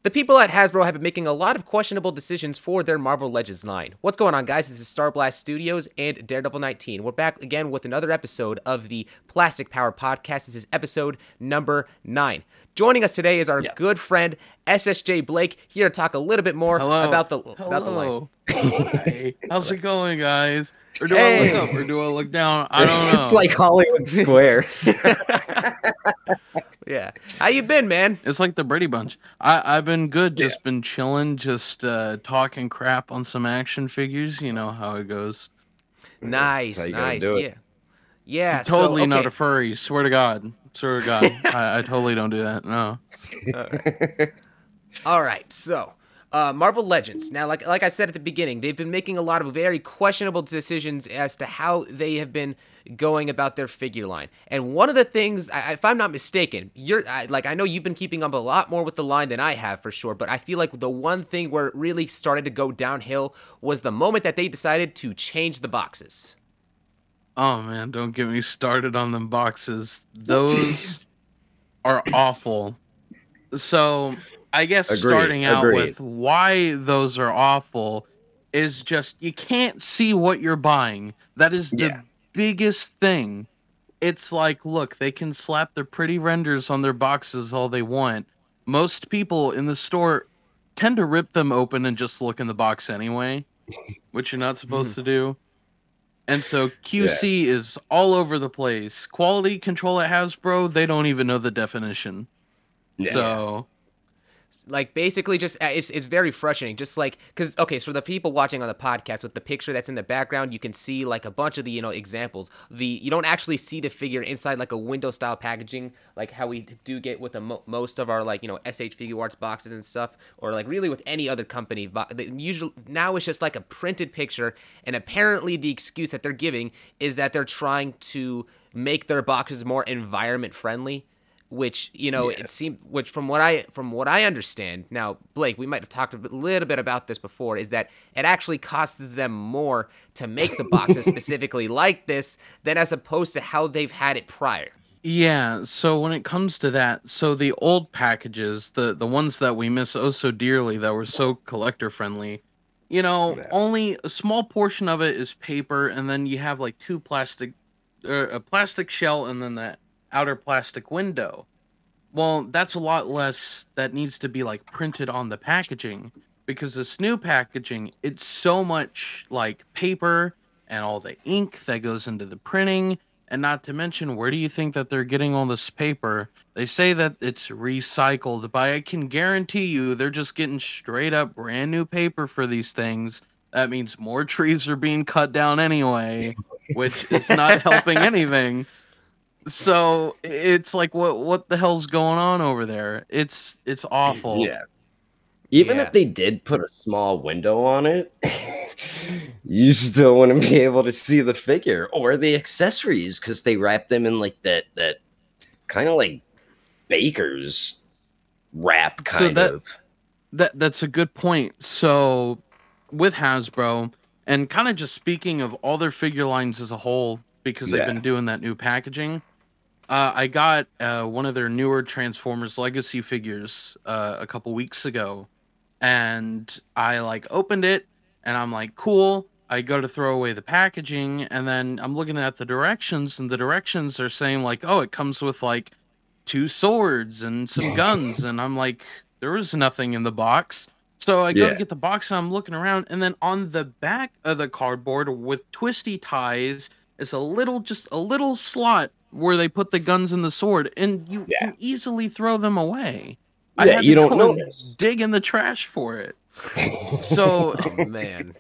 The people at Hasbro have been making a lot of questionable decisions for their Marvel Legends line. What's going on, guys? This is Starblast Studios and Daredevil 19. We're back again with another episode of the Plastic Power Podcast. This is episode number 9. Joining us today is our good friend SSJ Blake, here to talk a little bit more about the line. Hi. How's it going, guys? Or do I look up or do I look down? I don't know. It's like Hollywood Squares. Yeah. How you been, man? It's like the Brady Bunch. I've been good. Just been chilling, just talking crap on some action figures. You know how it goes. Nice. Yeah. Totally not a furry. Swear to God. I totally don't do that. No. All right. So, Marvel Legends. Now, like I said at the beginning, they've been making a lot of very questionable decisions as to how they have been going about their figure line. And one of the things, if I'm not mistaken, I know you've been keeping up a lot more with the line than I have for sure, but I feel like the one thing where it really started to go downhill was the moment that they decided to change the boxes. Oh man, don't get me started on them boxes. Those are awful. So I guess starting out with why those are awful is just you can't see what you're buying. That is the biggest thing. It's like, look, they can slap their pretty renders on their boxes all they want. Most people in the store tend to rip them open and just look in the box anyway, which you're not supposed to do. And so QC is all over the place. Quality control at Hasbro, they don't even know the definition. So like basically just it's very frustrating, just like because so for the people watching on the podcast, with the picture that's in the background, you can see like a bunch of the examples. You don't actually see the figure inside like a window style packaging like how we do get with the most of our SH Figure Arts boxes and stuff, or like really with any other company. Usually now it's just like a printed picture, and apparently the excuse that they're giving is that they're trying to make their boxes more environment friendly. Which it seemed, which from what I understand now, Blake, we might have talked a little bit about this before, is that it actually costs them more to make the boxes specifically like this than as opposed to how they've had it prior. Yeah, so when it comes to that, so the old packages, the ones that we miss oh so dearly, that were so collector friendly, only a small portion of it is paper, and then you have like a plastic shell, and then that outer plastic window. Well, that's a lot less that needs to be like printed on the packaging, because this new packaging, it's so much like paper and all the ink that goes into the printing, and not to mention, where do you think that they're getting all this paper? They say that it's recycled, but I can guarantee you they're just getting straight up brand new paper for these things. That means more trees are being cut down anyway, which is not helping anything. So it's like, what the hell's going on over there? It's awful. Yeah. Even if they did put a small window on it, you still wouldn't be able to see the figure or the accessories, because they wrap them in like that kind of like baker's wrap kind of. That's a good point. So with Hasbro, and kind of just speaking of all their figure lines as a whole, because they've been doing that new packaging. I got one of their newer Transformers Legacy figures a couple weeks ago, and I opened it, and I'm like, cool. I go to throw away the packaging, and then I'm looking at the directions, and the directions are saying oh, it comes with 2 swords and some guns, and I'm like, there was nothing in the box. So I go to get the box, and I'm looking around, and then on the back of the cardboard with twisty ties is a little slot where they put the guns and the sword, and you can easily throw them away. I had to go and dig in the trash for it. So, oh, man,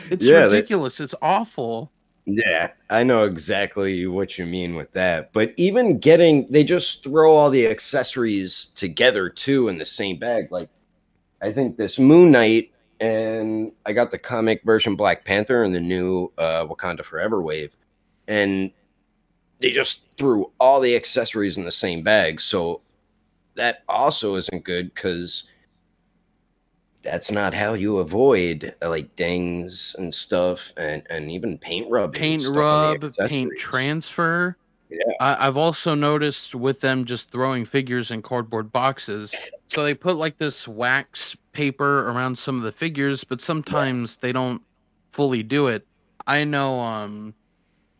it's ridiculous. It's awful. Yeah, I know exactly what you mean with that. But even they just throw all the accessories together too in the same bag. Like, I think this Moon Knight, and I got the comic version Black Panther and the new Wakanda Forever wave, and they just threw all the accessories in the same bag. So that also isn't good, because that's not how you avoid dings and stuff, and even paint rubbing. Paint transfer. Yeah. I've also noticed with them just throwing figures in cardboard boxes, So they put like this wax paper around some of the figures, but sometimes they don't fully do it. I know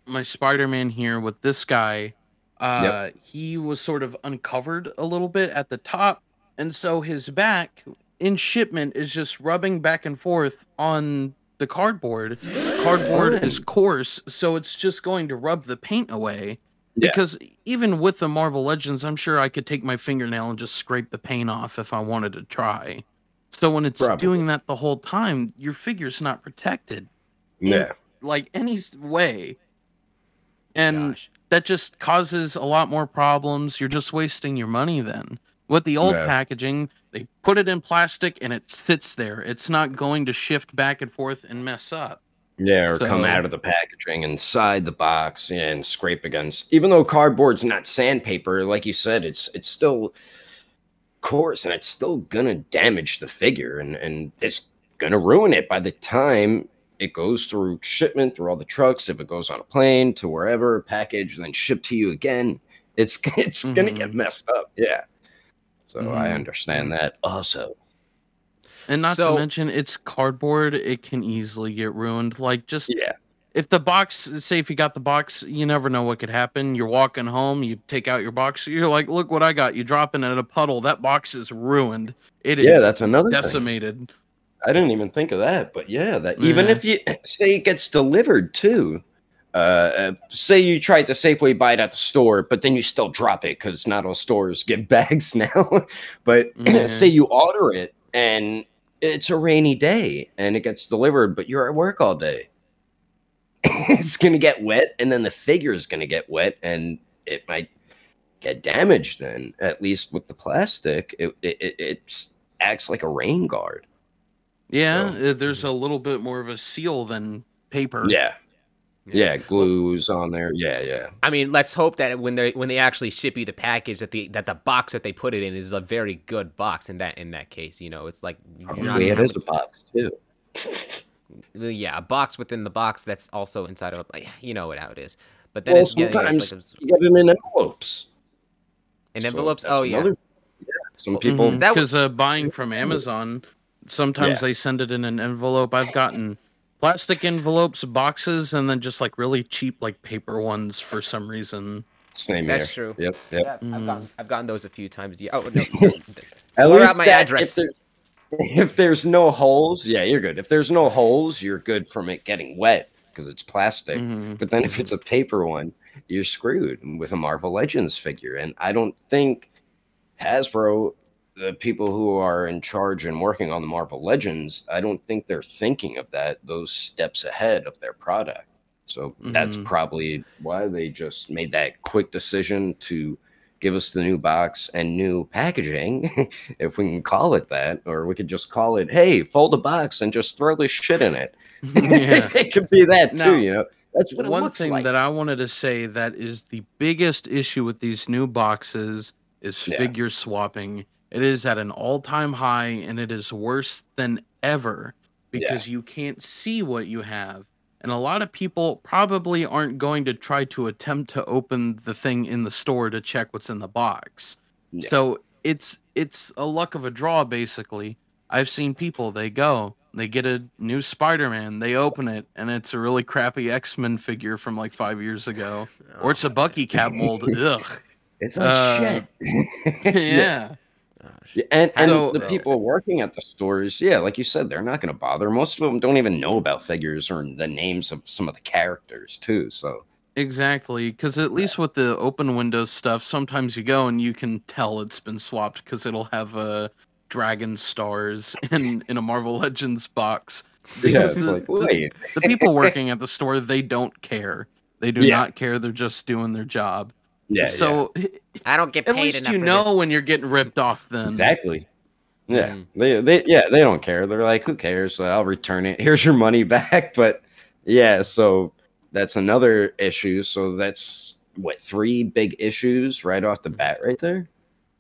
my Spider-Man here with this guy, Yep. he was sort of uncovered a little bit at the top, and so his back in shipment is just rubbing back and forth on the cardboard. Cardboard is coarse, so it's just going to rub the paint away. Yeah. Because even with the Marvel Legends, I'm sure I could take my fingernail and just scrape the paint off if I wanted to try. So when it's doing that the whole time, your figure's not protected in like any way. And that just causes a lot more problems. You're just wasting your money then. With the old packaging, they put it in plastic and it sits there. It's not going to shift back and forth and mess up. Yeah, or come out of the packaging inside the box and scrape against. Even though cardboard's not sandpaper, like you said, it's still coarse and it's still gonna damage the figure and it's gonna ruin it by the time it goes through shipment, through all the trucks. If it goes on a plane to wherever, packaged, then shipped to you again, it's gonna get messed up. Yeah. So I understand that also. And not to mention, it's cardboard. It can easily get ruined. Like, just if the box, say if you got the box, you never know what could happen. You're walking home, you take out your box, you're like, look what I got. You drop it in a puddle. That box is ruined. It is that's another decimated. Thing. I didn't even think of that, but that even if you say it gets delivered too, say you tried to safely buy it at the store, but then you still drop it because not all stores get bags now. But say you order it and it's a rainy day and it gets delivered, but you're at work all day. It's going to get wet, and then the figure is going to get wet, and it might get damaged then. At least with the plastic, it acts like a rain guard. Yeah, so, there's a little bit more of a seal than paper. Yeah, glues on there. Yeah. I mean, let's hope that when they actually ship you the package, that the box that they put it in is a very good box. In that case, it's like it is a box too. Yeah, a box within the box that's also inside of a. You know how it is. But then sometimes you get them in envelopes. In envelopes? Some people because buying from Amazon, sometimes they send it in an envelope. I've gotten plastic envelopes, boxes, and then just like really cheap like paper ones for some reason. Same That's here. True. Yep. I've gotten those a few times. Yeah. Oh no. At least my address. If there's no holes, you're good. If there's no holes, you're good from it getting wet because it's plastic. But then if it's a paper one, you're screwed with a Marvel Legends figure. And I don't think Hasbro, the people who are in charge and working on the Marvel Legends, I don't think they're thinking of those steps ahead of their product. So that's probably why they just made that quick decision to give us the new box and new packaging, if we can call it that, or we could just call it, hey, fold a box and just throw this shit in it. It could be that too, now, That's what it looks like. One thing that I wanted to say that is the biggest issue with these new boxes is figure swapping. It is at an all-time high, and it is worse than ever because you can't see what you have. And a lot of people probably aren't going to try to attempt to open the thing in the store to check what's in the box. Yeah. So it's a luck of a draw, basically. I've seen people, they get a new Spider-Man, they open it, and it's a really crappy X-Men figure from like 5 years ago. Or it's a Bucky cap mold. Ugh. It's like shit. Yeah. And the people working at the stores, like you said, they're not going to bother. Most of them don't even know about figures or the names of some of the characters, too. So exactly, because at least with the open windows stuff, sometimes you go and you can tell it's been swapped because it'll have dragon stars in a Marvel Legends box. Because the people working at the store, they don't care. They do not care. They're just doing their job. So I don't get paid at least enough when you're getting ripped off then. Exactly. Yeah. They don't care. They're like, who cares? I'll return it. Here's your money back. But so that's another issue. So that's 3 big issues right off the bat right there.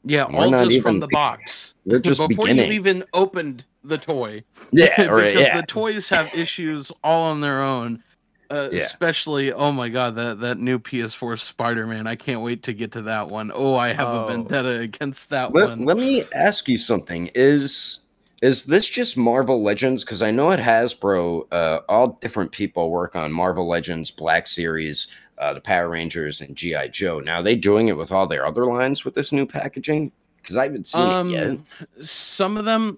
Yeah, all just from the box. We're just before beginning. you even opened the toy. Yeah, right. Because the toys have issues all on their own. Especially, oh my god, that new PS4 Spider-Man. I can't wait to get to that one. Oh, I have a vendetta against that one. Let me ask you something. Is this just Marvel Legends? Because I know at Hasbro, all different people work on Marvel Legends, Black Series, the Power Rangers, and G.I. Joe. Now, are they doing it with all their other lines with this new packaging? Because I haven't seen it yet. Some of them,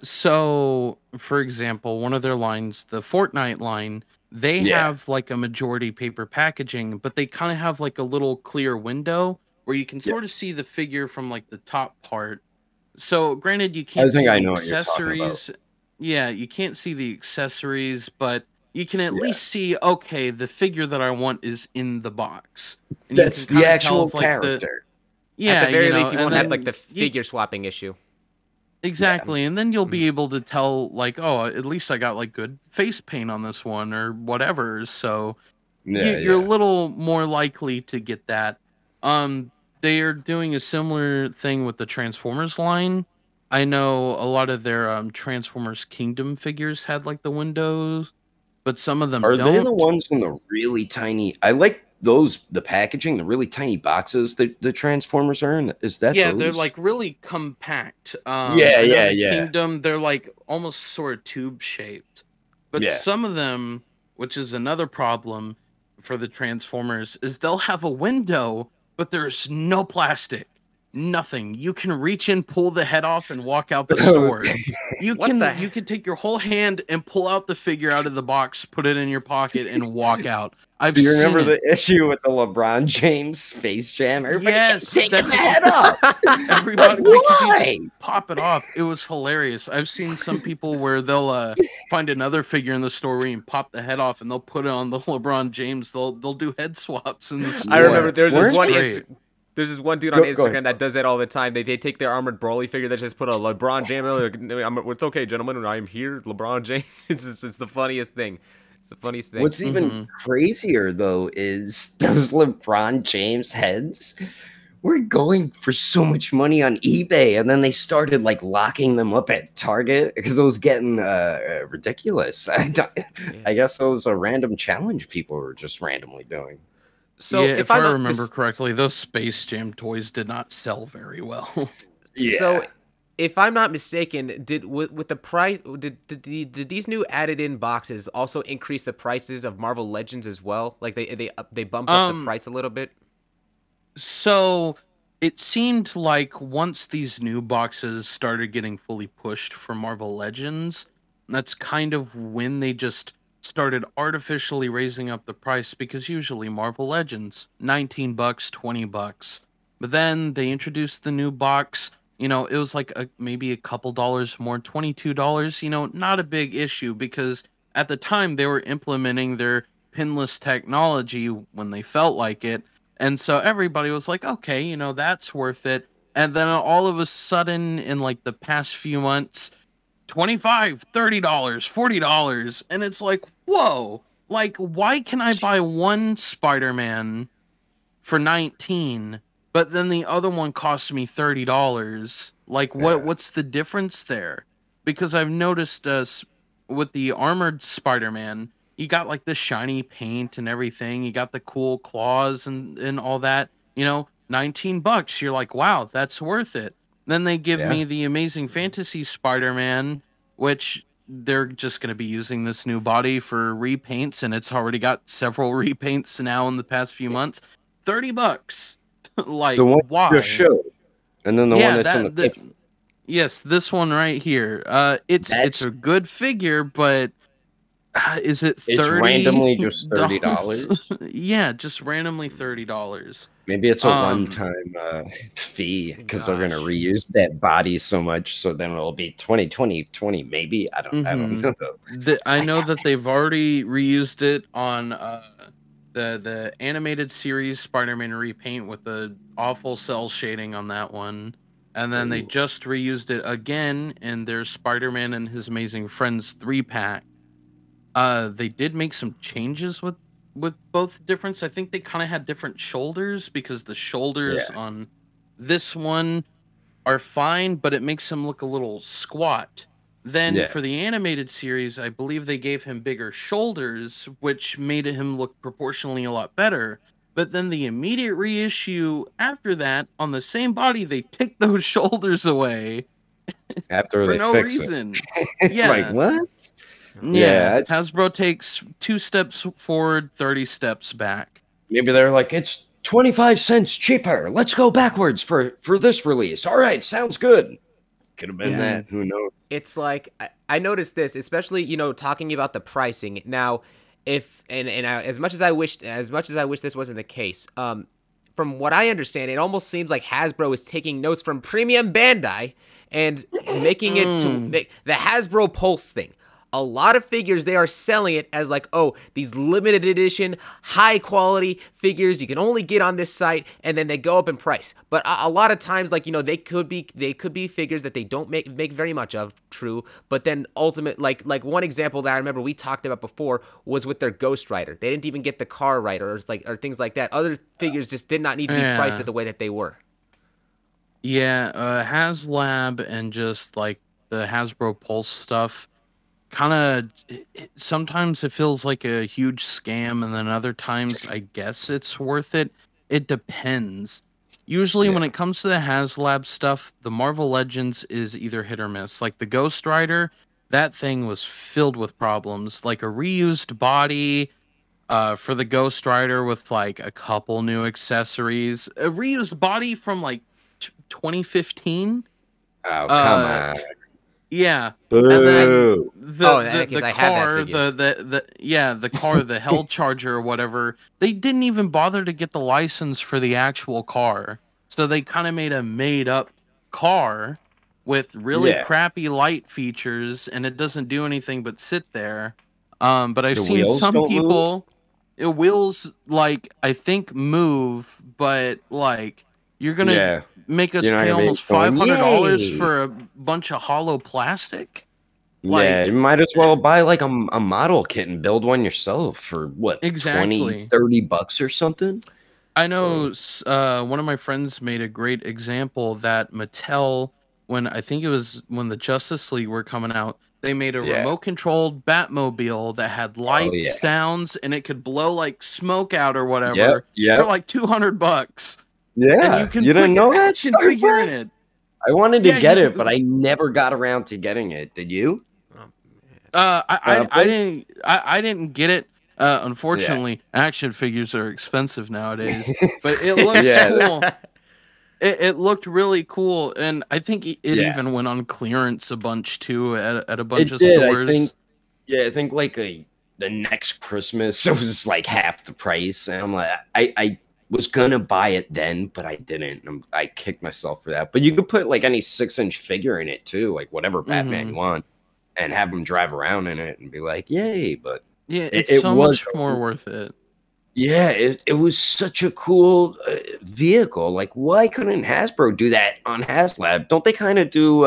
so for example, one of their lines, the Fortnite line, they have like a majority paper packaging, but they kind of have like a little clear window where you can sort of see the figure from like the top part. So granted, you can't see the accessories. Yeah, you can't see the accessories, but you can at least see, okay, the figure that I want is in the box. And that's the actual character. At the very least, you won't have like the figure swapping issue. Exactly, and then you'll be able to tell, like, oh, at least I got like good face paint on this one or whatever. So you're a little more likely to get that. They are doing a similar thing with the Transformers line. I know a lot of their Transformers Kingdom figures had like the windows, but some of them don't. Are they the ones in the really tiny? I like those, the packaging, the really tiny boxes that the Transformers are in. Is that those? They're like really compact. Kingdom, they're like almost sort of tube shaped. But some of them, which is another problem for the Transformers, is they'll have a window, but there's no plastic. Nothing. You can reach in, pull the head off, and walk out the store. You can take your whole hand and pull out the figure out of the box, put it in your pocket, and walk out. Do you remember the issue with the LeBron James Space Jam? Everybody taking the head off. Everybody, why? Just pop it off. It was hilarious. I've seen some people where they'll find another figure in the store and pop the head off, and they'll put it on the LeBron James. They'll do head swaps in the store. I remember there's this one dude on Instagram that does that all the time. They take their armored Broly figure that just put a LeBron James. It's okay, gentlemen. I'm here, LeBron James. It's the funniest thing. It's the funniest thing. What's even crazier though is those LeBron James heads were going for so much money on eBay, and then they started like locking them up at Target because it was getting ridiculous. I guess it was a random challenge people were just randomly doing. So if I remember correctly, those Space Jam toys did not sell very well. So if I'm not mistaken, did with the price, did these new added in boxes also increase the prices of Marvel Legends as well? Like they bumped up the price a little bit? So it seemed like once these new boxes started getting fully pushed for Marvel Legends, that's kind of when they just started artificially raising up the price, because usually Marvel Legends, $19, $20. But then they introduced the new box. You know, it was like maybe a couple dollars more, $22. You know, not a big issue, because at the time they were implementing their pinless technology when they felt like it. And so everybody was like, okay, you know, that's worth it. And then all of a sudden, in like the past few months, $25, $30, $40. And it's like, whoa, like, why can I buy one Spider-Man for $19, but then the other one costs me $30? Like, what's the difference there? Because I've noticed with the armored Spider-Man, you got like the shiny paint and everything. You got the cool claws and all that. You know, $19. You're like, wow, that's worth it. Then they give me the Amazing Fantasy Spider-Man, which they're just going to be using this new body for repaints, and it's already got several repaints now in the past few months. $30. Like, the one why? You showed, and then the one that's on the yes, this one right here. It's a good figure, but is it $30? It's randomly just $30. Yeah, just randomly $30. Maybe it's a one-time fee because they're going to reuse that body so much. So then it'll be 20, maybe. I don't know. I know that they've already reused it on the animated series Spider-Man repaint with the awful cell shading on that one. And then they just reused it again in their Spider-Man and His Amazing Friends 3-pack. They did make some changes with both difference. I think they kind of had different shoulders, because the shoulders on this one are fine, but it makes him look a little squat. Then for the animated series, I believe they gave him bigger shoulders, which made him look proportionally a lot better. But then the immediate reissue after that, on the same body, they take those shoulders away after for they no fix reason. it. Yeah. Like, what? Yeah. Hasbro takes 2 steps forward, 30 steps back. Maybe they're like, it's 25 cents cheaper. Let's go backwards for this release. All right, sounds good. Could have been that. Who knows? It's like I noticed this, especially talking about the pricing. Now, if as much as I wish this wasn't the case, from what I understand, it almost seems like Hasbro is taking notes from Premium Bandai and making it to make the Hasbro Pulse thing. A lot of figures, they are selling it as like, oh, these limited edition, high quality figures you can only get on this site, and then they go up in price. But a lot of times, like, they could be figures that they don't make very much of, true. But then ultimate, like one example that I remember we talked about before was with their Ghost Rider. They didn't even get the car right, or things like that. Other figures just did not need to be priced at the way that they were. Yeah, HasLab and just like the Hasbro Pulse stuff, kind of sometimes it feels like a huge scam, and then other times I guess it's worth it. It depends. Usually when it comes to the HasLab stuff, the Marvel Legends is either hit or miss. Like the Ghost Rider, that thing was filled with problems. Like a reused body for the Ghost Rider with like a couple new accessories. A reused body from like 2015. Oh, come on. Yeah. Boo. And then the car, the Hell Charger or whatever, they didn't even bother to get the license for the actual car. So they kind of made a made up car with really crappy light features, and it doesn't do anything but sit there. But I've seen some people wheels like I think move, but like you're gonna make us pay almost $500 for a bunch of hollow plastic. Like, you might as well buy like a model kit and build one yourself for what, exactly $20-$30 or something. I know one of my friends made a great example that Mattel, when I think it was when the Justice League were coming out, they made a remote controlled Batmobile that had lights, sounds, and it could blow like smoke out or whatever for like $200. Yeah, and you didn't know that figure in it. I wanted to get it, but I never got around to getting it. Did you? I didn't get it. Unfortunately, action figures are expensive nowadays, but it looks cool. It looked really cool, and I think it even went on clearance a bunch too at a bunch of stores. I think like the next Christmas it was like half the price, and I'm like, I was gonna buy it then, but I didn't. I kicked myself for that. But you could put like any 6-inch figure in it too, like whatever Batman you want, and have them drive around in it and be like, yay! But yeah, it's so much more worth it. Yeah, it was such a cool vehicle. Like, why couldn't Hasbro do that on HasLab? Don't they kind of do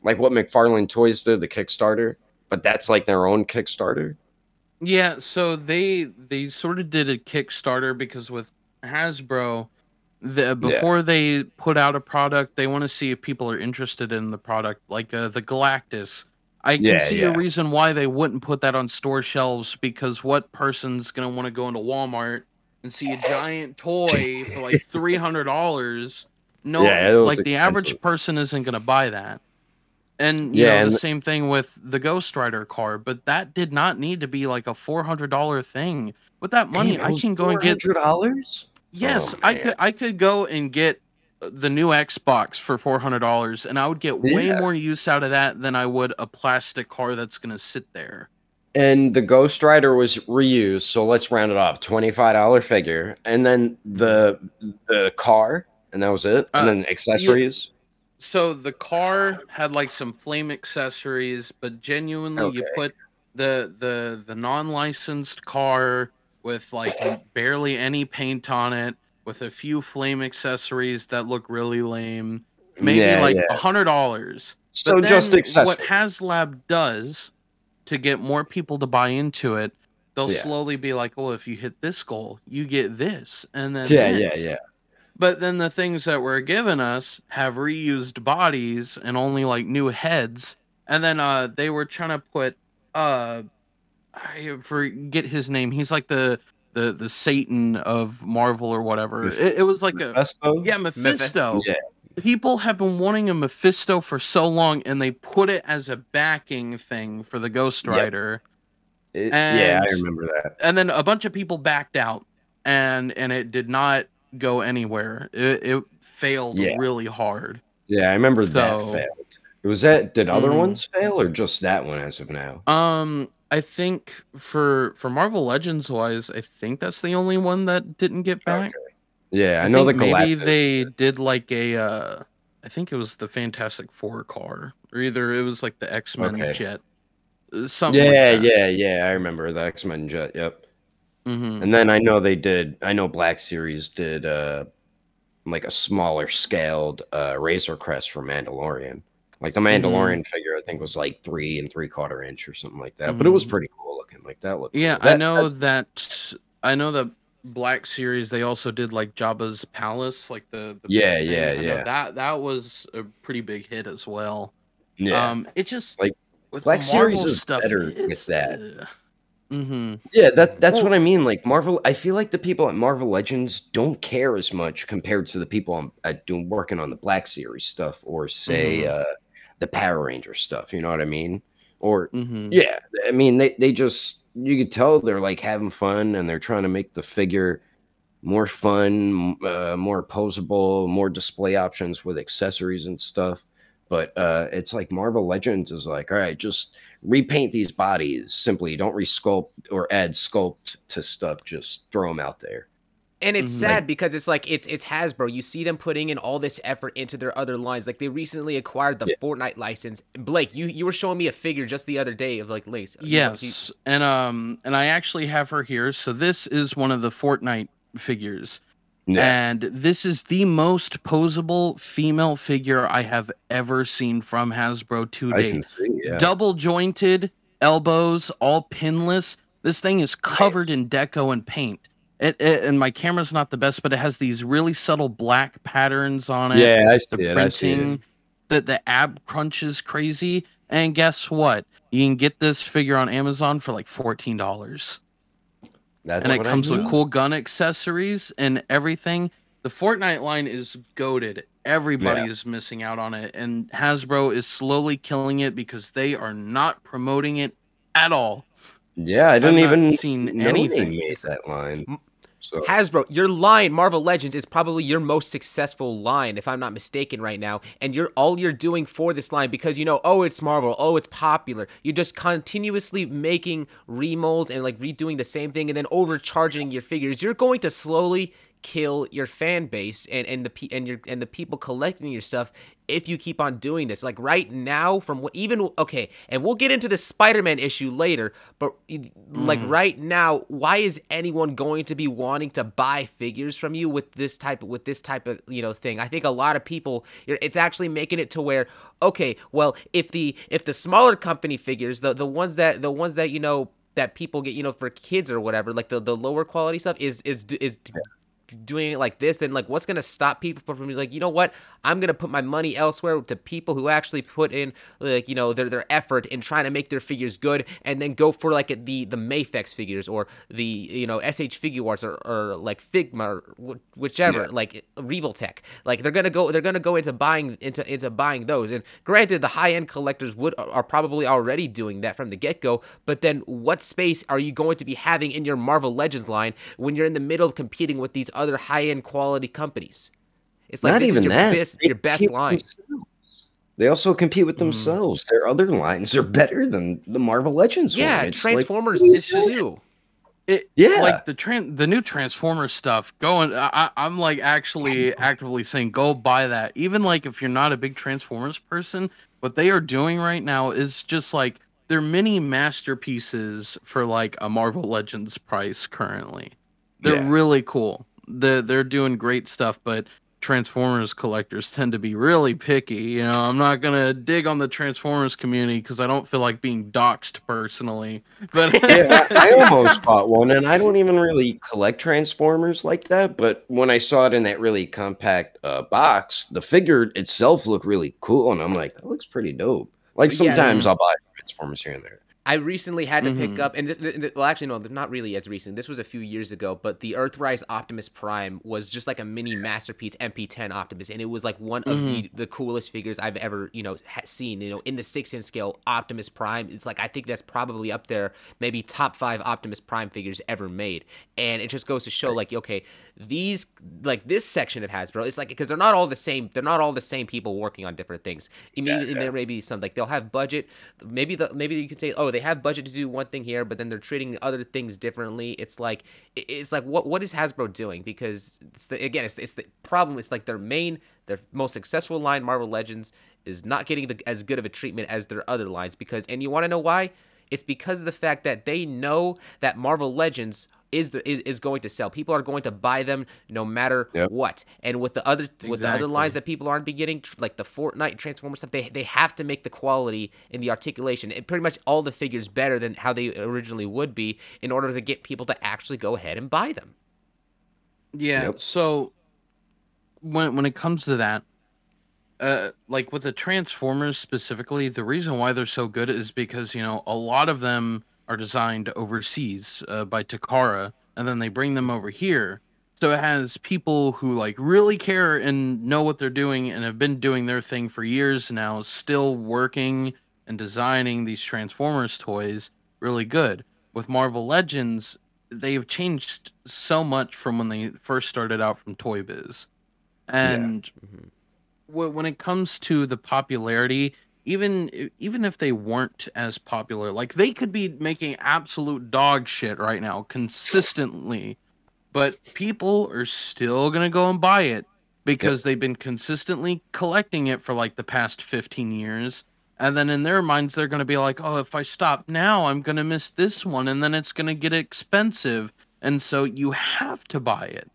like what McFarlane Toys did, the Kickstarter? But that's like their own Kickstarter. Yeah, so they sort of did a Kickstarter because with Hasbro, before they put out a product, they want to see if people are interested in the product. Like the Galactus, I can see a reason why they wouldn't put that on store shelves, because what person's gonna want to go into Walmart and see a giant toy for like $300? No, like the average person isn't gonna buy that. And you know, the same thing with the Ghost Rider car, but that did not need to be like a $400 thing. With that money, I can go and get $400. Yes, I could go and get the new Xbox for $400, and I would get way more use out of that than I would a plastic car that's gonna sit there. And the Ghost Rider was reused, so let's round it off. $25 figure, and then the car, and that was it. And then accessories. So the car had like some flame accessories, but genuinely you put the non-licensed car with like barely any paint on it, with a few flame accessories that look really lame, maybe like $100. So just accessories. What HasLab does to get more people to buy into it, they'll slowly be like, well, if you hit this goal, you get this, and then this. But then the things that were given us have reused bodies and only like new heads, And then they were trying to put I forget his name. He's like the Satan of Marvel or whatever. It was like Mephisto? Mephisto. Yeah. People have been wanting a Mephisto for so long, and they put it as a backing thing for the Ghost Rider. Yeah, I remember that. And then a bunch of people backed out, and it did not go anywhere. It failed really hard. Yeah, I remember that failed. Was that, did other ones fail or just that one as of now? I think for Marvel Legends wise, I think that's the only one that didn't get back. Okay. Yeah, I know the maybe they did like a I think it was the Fantastic Four car, or either it was like the X-Men jet. Something like that. Yeah, I remember the X-Men jet, yep. Mm-hmm. And then I know Black Series did like a smaller scaled Razor Crest for Mandalorian. Like the Mandalorian figure, I think was like 3 3/4 inch or something like that. But it was pretty cool looking. Like that looked cool. I know that Black Series, they also did like Jabba's palace, like the that was a pretty big hit as well. Yeah. It just like with Black Series is stuff better with that. Mm-hmm. Yeah, that's what I mean. Like Marvel, I feel like the people at Marvel Legends don't care as much compared to the people working on the Black Series stuff, or say the Power Ranger stuff. You know what I mean? Or yeah, I mean they just, you could tell they're like having fun and they're trying to make the figure more fun, more posable, more display options with accessories and stuff. But it's like Marvel Legends is like, all right, just repaint these bodies. Simply don't resculpt or add sculpt to stuff. Just throw them out there. And it's sad because it's like it's Hasbro. You see them putting in all this effort into their other lines. Like they recently acquired the Fortnite license. Blake, you were showing me a figure just the other day of like Lace. Yes, and I actually have her here. So this is one of the Fortnite figures. And this is the most posable female figure I have ever seen from Hasbro to date. Double jointed, elbows, all pinless. This thing is covered in deco and paint. And my camera's not the best, but it has these really subtle black patterns on it. Yeah, I see the printing, the ab crunch is crazy. And guess what? You can get this figure on Amazon for like $14. And it comes with cool gun accessories and everything. The Fortnite line is goated. Everybody is missing out on it. And Hasbro is slowly killing it because they are not promoting it at all. Yeah, I didn't even seen anything. They made that line. So. Hasbro, your line, Marvel Legends, is probably your most successful line, if I'm not mistaken right now. And all you're doing for this line, because you know, oh, it's Marvel, oh, it's popular. You're just continuously making remolds and like redoing the same thing and then overcharging your figures. You're going to slowly kill your fan base and the people collecting your stuff if you keep on doing this. Like right now, and we'll get into the Spider-Man issue later, but like right now, why is anyone going to be wanting to buy figures from you with this type of thing? I think a lot of people, it's actually making it to where, okay, well, if the smaller company figures, the ones that that people get, for kids or whatever, like the lower quality stuff is doing it like this, then like what's gonna stop people from being like, you know what, I'm gonna put my money elsewhere to people who actually put in like their effort in trying to make their figures good, and then go for like the Mayfex figures or the SH Figure Arts or like Figma or whichever, like Revoltech. Like they're gonna go into buying those. And granted, the high end collectors are probably already doing that from the get go, but then what space are you going to be having in your Marvel Legends line when you're in the middle of competing with these other high-end quality companies? It's like, not this even is your best line. They also compete with themselves. Their other lines are better than the Marvel Legends one. Transformers is too. Like the new Transformers stuff I'm like actually actively saying go buy that. Even like if you're not a big Transformers person, what they are doing right now is just like they're mini masterpieces for like a Marvel Legends price currently. They're really cool. They're doing great stuff, but Transformers collectors tend to be really picky. I'm not gonna dig on the Transformers community because I don't feel like being doxxed personally. But I almost bought one, and I don't even really collect Transformers like that. But when I saw it in that really compact box, the figure itself looked really cool, and I'm like, that looks pretty dope. Like But yeah, sometimes I'll buy Transformers here and there. I recently had to pick Mhm. up, and well, actually, no, not really as recent. This was a few years ago, but the Earthrise Optimus Prime was just like a mini masterpiece MP10 Optimus, and it was like one of Mhm. the coolest figures I've ever, seen. In the 6-inch scale, Optimus Prime. It's like I think that's probably up there, maybe top 5 Optimus Prime figures ever made, and it just goes to show, like, okay, these like this section of Hasbro, it's like because they're not all the same. They're not all the same people working on different things. Immediately, there may be some like they'll have budget. Maybe you could say, oh, they have budget to do one thing here, but then they're treating other things differently. It's like what is Hasbro doing? Because it's the problem. It's like their most successful line, Marvel Legends, is not getting as good of a treatment as their other lines. And you want to know why? It's because of the fact that they know that Marvel Legends is going to sell. People are going to buy them no matter what. And with the other lines that people aren't be getting, like the Fortnite Transformers stuff, they have to make the quality and the articulation and pretty much all the figures better than how they originally would be in order to get people to actually go ahead and buy them. Yeah. So when it comes to that, like with the Transformers specifically, the reason why they're so good is because, a lot of them are designed overseas by Takara, and then they bring them over here. So it has people who like really care and know what they're doing and have been doing their thing for years now, still working and designing these Transformers toys really good. With Marvel Legends, they've changed so much from when they first started out from Toy Biz. And when it comes to the popularity, even if they weren't as popular, like they could be making absolute dog shit right now consistently, but people are still gonna go and buy it because they've been consistently collecting it for like the past 15 years. And then in their minds, they're gonna be like, oh, if I stop now, I'm gonna miss this one, and then it's gonna get expensive. And so you have to buy it,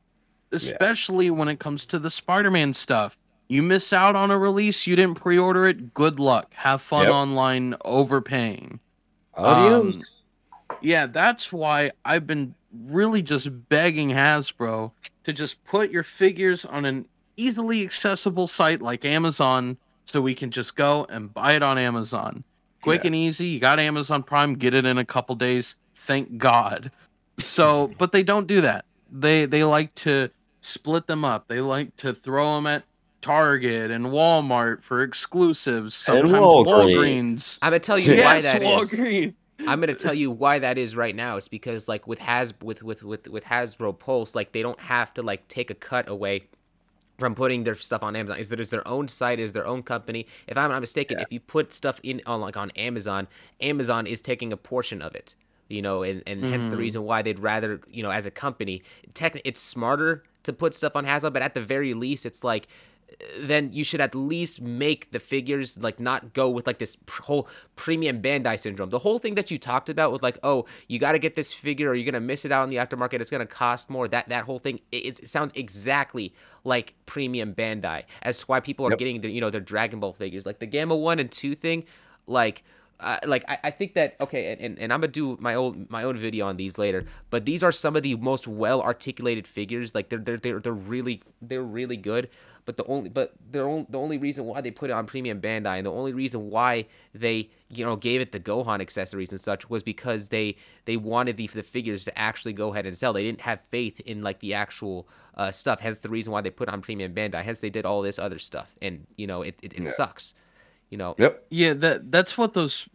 especially when it comes to the Spider-Man stuff. You miss out on a release, you didn't pre-order it, good luck. Have fun online overpaying. Adios. Yeah, that's why I've been really just begging Hasbro to just put your figures on an easily accessible site like Amazon so we can just go and buy it on Amazon. Quick and easy. You got Amazon Prime, get it in a couple days. Thank God. So, but they don't do that. They like to split them up. They like to throw them at Target and Walmart for exclusives. Sometimes Walgreens. I'm gonna tell you why that Walgreens. is. I'm gonna tell you why that is right now. It's because like with Hasbro Pulse, like they don't have to like take a cut away from putting their stuff on Amazon. Is their own site, is their own company. If I'm not mistaken, if you put stuff on Amazon, Amazon is taking a portion of it. And hence the reason why they'd rather, as a company, it's smarter to put stuff on Hasbro, but at the very least, it's like, then you should at least make the figures like not go with like this whole premium Bandai syndrome. The whole thing that you talked about with like, oh, you got to get this figure or you're gonna miss it out on the aftermarket. It's gonna cost more. That whole thing, it sounds exactly like premium Bandai as to why people are getting their Dragon Ball figures, like the Gamma 1 and 2 thing, like. I think that and I'm gonna do my own video on these later, but these are some of the most well articulated figures. Like they're really good. But the only reason why they put it on premium Bandai and the only reason why they gave it the Gohan accessories and such was because they wanted the figures to actually go ahead and sell. They didn't have faith in like the actual stuff. Hence the reason why they put it on premium Bandai. Hence they did all this other stuff, and it sucks. Yeah, that's what those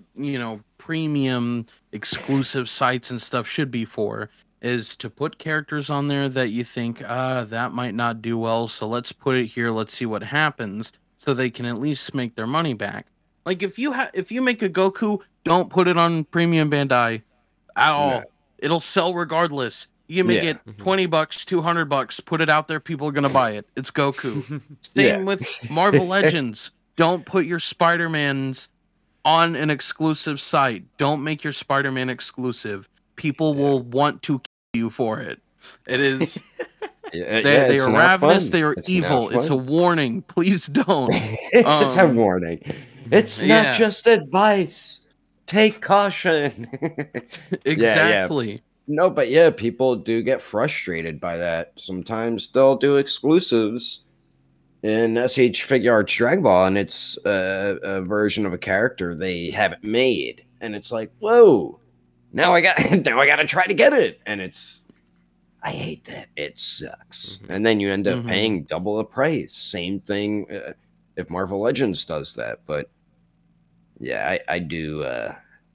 premium exclusive sites and stuff should be for, is to put characters on there that you think that might not do well, so let's put it here, let's see what happens, so they can at least make their money back. Like if you make a Goku, don't put it on premium Bandai at all. It'll sell regardless. You can make it $20, $200, put it out there, people are gonna buy it. It's Goku. Same with Marvel Legends. Don't put your Spider-Mans on an exclusive site. Don't make your Spider-Man exclusive. People will want to kill you for it. It is. They are ravenous. They are evil. It's a warning. Please don't. It's a warning. It's not just advice. Take caution. Exactly. No, but people do get frustrated by that. Sometimes they'll do exclusives. in SH Figure Arts Dragon Ball, and it's a version of a character they haven't made, and it's like, whoa, now I got to try to get it, and I hate that. It sucks. And then you end up paying double the price. Same thing if Marvel Legends does that. But yeah, I do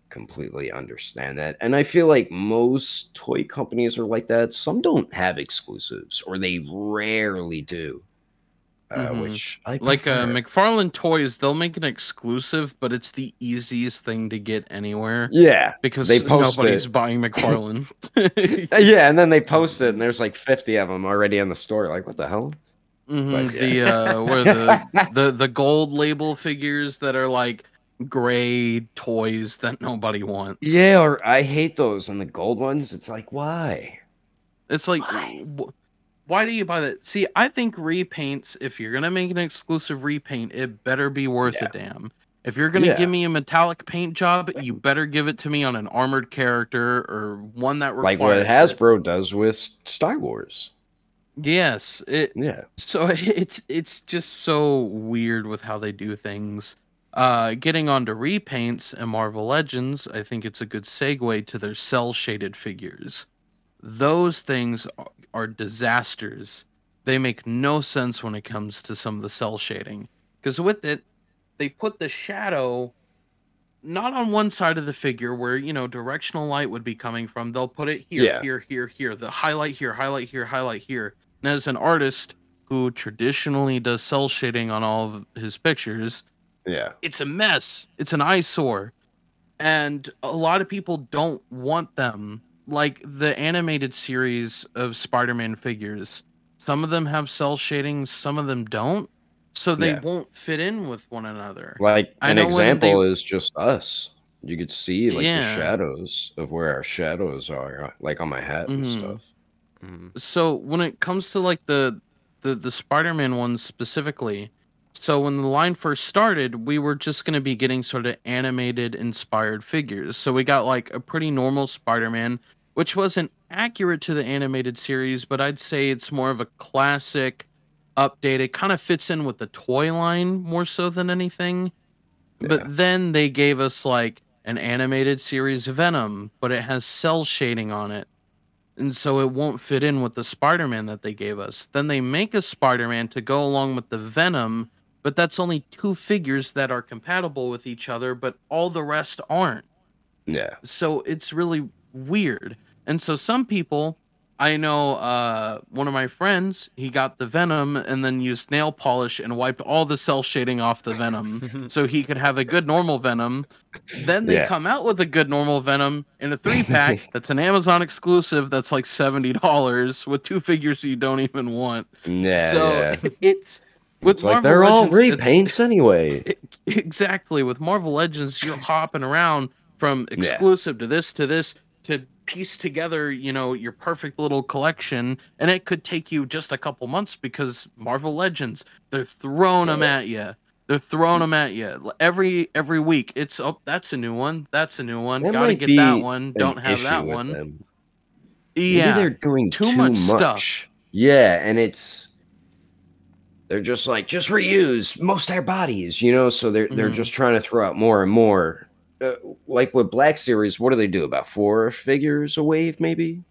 completely understand that. And I feel like most toy companies are like that. Some don't have exclusives, or they rarely do. Which I like prefer. McFarlane Toys, they'll make an exclusive, but it's the easiest thing to get anywhere. Yeah, because they post nobody's it. buying McFarlane. Yeah, and then they post it, and there's like 50 of them already in the store. Like, what the hell? But, yeah. The gold label figures that are like gray toys that nobody wants. Yeah, or I hate those, and the gold ones. It's like, why? It's like, why do you buy that? See, I think repaints, if you're going to make an exclusive repaint, it better be worth a damn. If you're going to give me a metallic paint job, you better give it to me on an armored character or one that requires like what Hasbro does with Star Wars. Yes. Yeah. So it's just so weird with how they do things. Getting onto repaints and Marvel Legends, I think it's a good segue to their cell-shaded figures. Those things are disasters. They make no sense when it comes to some of the cell shading. Because with it, they put the shadow not on one side of the figure where, directional light would be coming from. They'll put it here, here. The highlight here, highlight here, highlight here. And as an artist who traditionally does cell shading on all of his pictures, it's a mess. It's an eyesore. And a lot of people don't want them. Like the animated series of Spider-Man figures, some of them have cell shading, some of them don't, so they won't fit in with one another. Like an example is just us. You could see like the shadows of where our shadows are, like on my hat and stuff. So when it comes to like the Spider-Man ones specifically, so when the line first started, we were just going to be getting sort of animated inspired figures. So we got like a pretty normal Spider-Man, which wasn't accurate to the animated series, but I'd say it's more of a classic update. It kind of fits in with the toy line more so than anything. But then they gave us like an animated series Venom, but it has cell shading on it. And so it won't fit in with the Spider-Man that they gave us. Then they make a Spider-Man to go along with the Venom, but that's only 2 figures that are compatible with each other, but all the rest aren't. Yeah. So it's really weird. And so some people, I know one of my friends, he got the Venom and then used nail polish and wiped all the cell shading off the Venom so he could have a good normal Venom. Then they come out with a good normal Venom in a 3-pack that's an Amazon exclusive that's like $70 with 2 figures you don't even want. It's with Marvel like they're Legends, all repaints anyway. Exactly. With Marvel Legends, you're hopping around from exclusive to this to piece together, your perfect little collection, and it could take you just a couple months because Marvel Legends, they're throwing them at you. They're throwing them at you every week. It's that's a new one. That's a new one. Gotta get that one. Don't have that one. Maybe they're doing too much stuff. Yeah, and they're just like, just reuse most of their bodies, so they're just trying to throw out more and more. Like with Black Series, what do they do? About 4 figures a wave, maybe?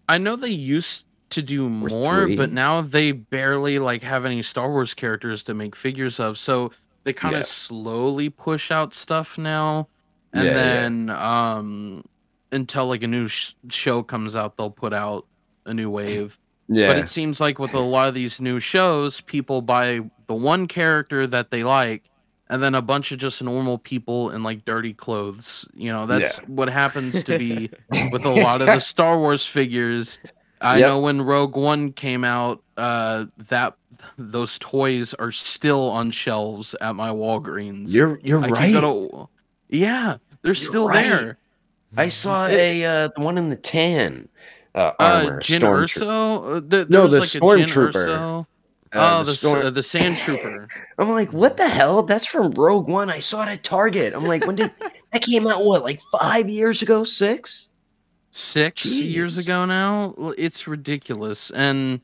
I know they used to do more, but now they barely have any Star Wars characters to make figures of. So they kind of slowly push out stuff now, and then until a new show comes out, they'll put out a new wave. But it seems like with a lot of these new shows, people buy the one character that they like, and then a bunch of just normal people in dirty clothes. That's what happens to be with a lot of the Star Wars figures. I know when Rogue One came out, those toys are still on shelves at my Walgreens. You're right. They're still there. I saw the one in the tan armor. Jyn Erso? The Stormtrooper. The Sand Trooper. I'm like, what the hell? That's from Rogue One. I saw it at Target. I'm like, when did that came out? What, 5 years ago? 6? 6 years ago now? It's ridiculous. And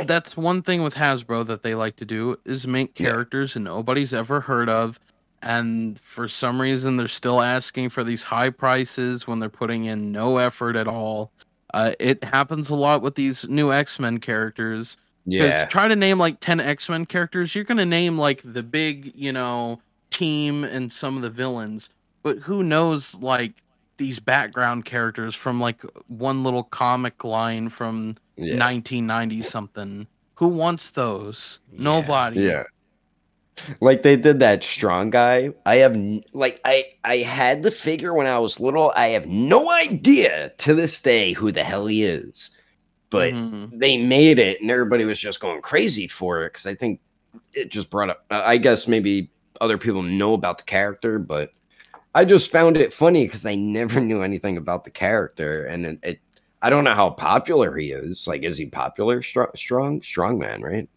that's one thing with Hasbro that they like to do is make characters nobody's ever heard of, and for some reason they're still asking for these high prices when they're putting in no effort at all. It happens a lot with these new X-Men characters. Because Yeah. try to name like 10 X-Men characters, you're gonna name like the big, you know, team and some of the villains, but who knows like these background characters from like one little comic line from Yeah. 1990 something. Who wants those? Nobody. Yeah. Like they did that strong guy. I had the figure when I was little. I have no idea to this day who the hell he is. But they made it and everybody was just going crazy for it because I think it just brought up I guess maybe other people know about the character, but I just found it funny because I never knew anything about the character, and it I don't know how popular he is. Like, is he popular? Strong man, right?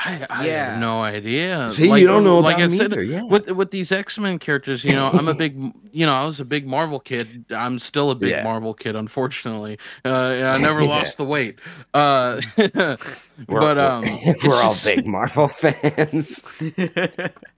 I have no idea. See, like, you don't know like about I him said, either, yeah. with these X-Men characters, you know, I'm a big, you know, I was a big Marvel kid. I'm still a big Marvel kid, unfortunately. I never lost the weight. We're all big Marvel fans.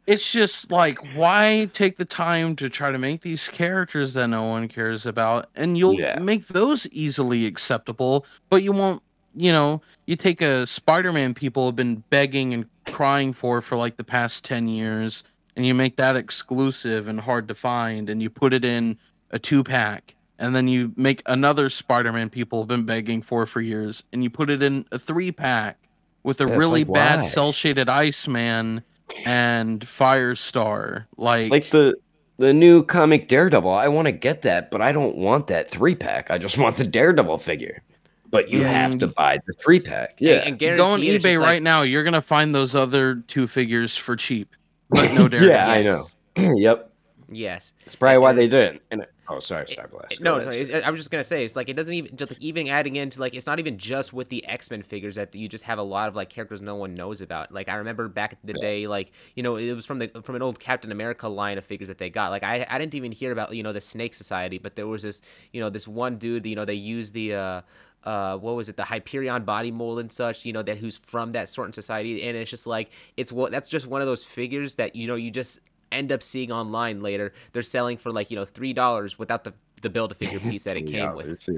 It's just like, why take the time to try to make these characters that no one cares about, and you'll make those easily acceptable, but you won't. You know, you take a Spider-Man people have been begging and crying for like the past 10 years, and you make that exclusive and hard to find, and you put it in a 2-pack, and then you make another Spider-Man people have been begging for years, and you put it in a 3-pack with a really bad cel-shaded Iceman and Firestar. Like the new comic Daredevil. I want to get that, but I don't want that 3-pack. I just want the Daredevil figure. But you have to buy the 3-pack. Yeah. And go on eBay right now. You're going to find those other 2 figures for cheap. But no Daredevil. Yeah, I know. Yep. Yes. That's probably why they did it. Oh, sorry, Starblast. No, sorry. I was just gonna say it's like it doesn't even just like even adding into like it's not even just with the X-Men figures that you just have a lot of like characters no one knows about. Like I remember back in the day, like you know it was from an old Captain America line of figures that they got. Like I didn't even hear about the Snake Society, but there was this this one dude they used the what was it, the Hyperion body mold and such, that who's from that certain society, and it's just like that's just one of those figures that you just end up seeing online later. They're selling for like $3 without the Build-A-Figure piece that it came with.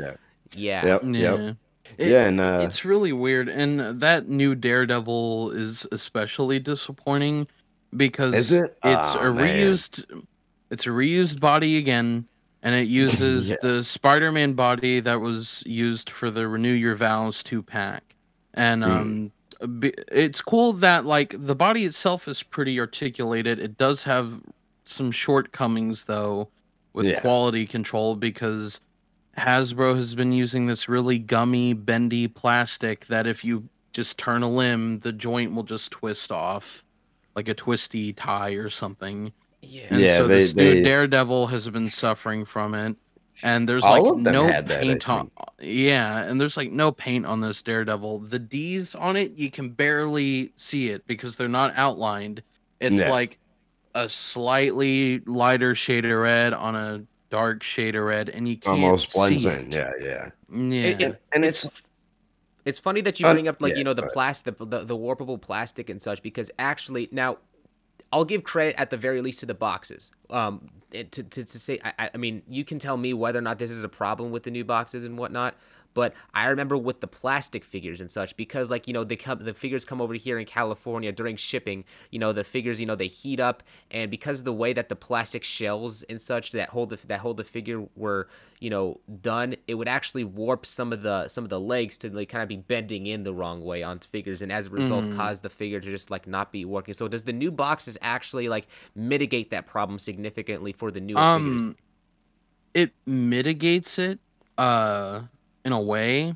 Yeah. And it's really weird, and that new Daredevil is especially disappointing because it's a reused body again. And it uses the Spider-Man body that was used for the Renew Your Vows 2-pack. And it's cool that, like, the body itself is pretty articulated. It does have some shortcomings, though, with quality control, because Hasbro has been using this really gummy, bendy plastic that if you just turn a limb, the joint will just twist off, like a twisty tie or something. So this new Daredevil has been suffering from it, and there's like no paint on. And there's like no paint on this Daredevil. The D's on it, you can barely see it because they're not outlined. It's like a slightly lighter shade of red on a dark shade of red, and you can't almost blends see in. Yeah. And it's funny that you bring up like the plastic, the warpable plastic and such, because actually now I'll give credit at the very least to the boxes. To say, I mean, you can tell me whether or not this is a problem with the new boxes and whatnot. But I remember with the plastic figures and such, because like the figures come over here in California during shipping. The figures they heat up, and because of the way that the plastic shells and such that hold the figure were done, it would actually warp some of the legs to like kind of be bending in the wrong way on figures, and as a result cause the figure to just like not be working. So does the new boxes actually like mitigate that problem significantly for the new figures? It mitigates it in a way,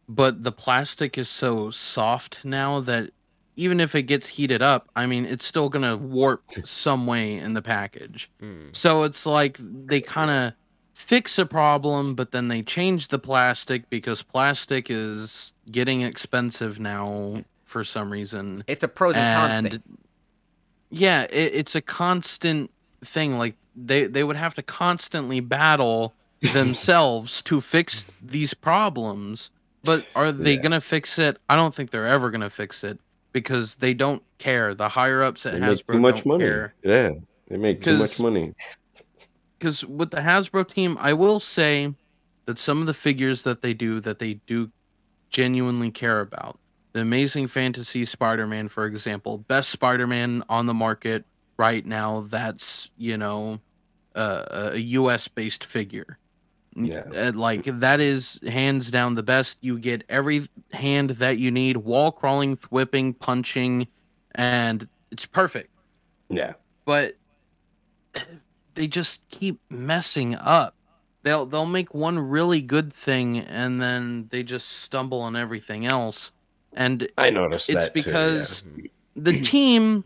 but the plastic is so soft now that even if it gets heated up, I mean, it's still gonna warp some way in the package. So it's like they kind of fix a problem, but then they change the plastic because plastic is getting expensive now for some reason. It's a pros and cons thing. Yeah, it's a constant thing. Like they would have to constantly battle themselves to fix these problems, But are they gonna fix it? I don't think they're ever gonna fix it because they don't care. The higher ups at They make too Hasbro much don't money. care. Yeah, they make too much money. Because with the Hasbro team, I will say that some of the figures that they do genuinely care about. The Amazing Fantasy Spider-Man, for example, best Spider-Man on the market right now. That's a US based figure. Yeah. Like that is hands down the best. You get every hand that you need, wall crawling, whipping, punching, and it's perfect. Yeah. But they just keep messing up. They'll make one really good thing and then they just stumble on everything else. And I noticed it's that because too, yeah. the team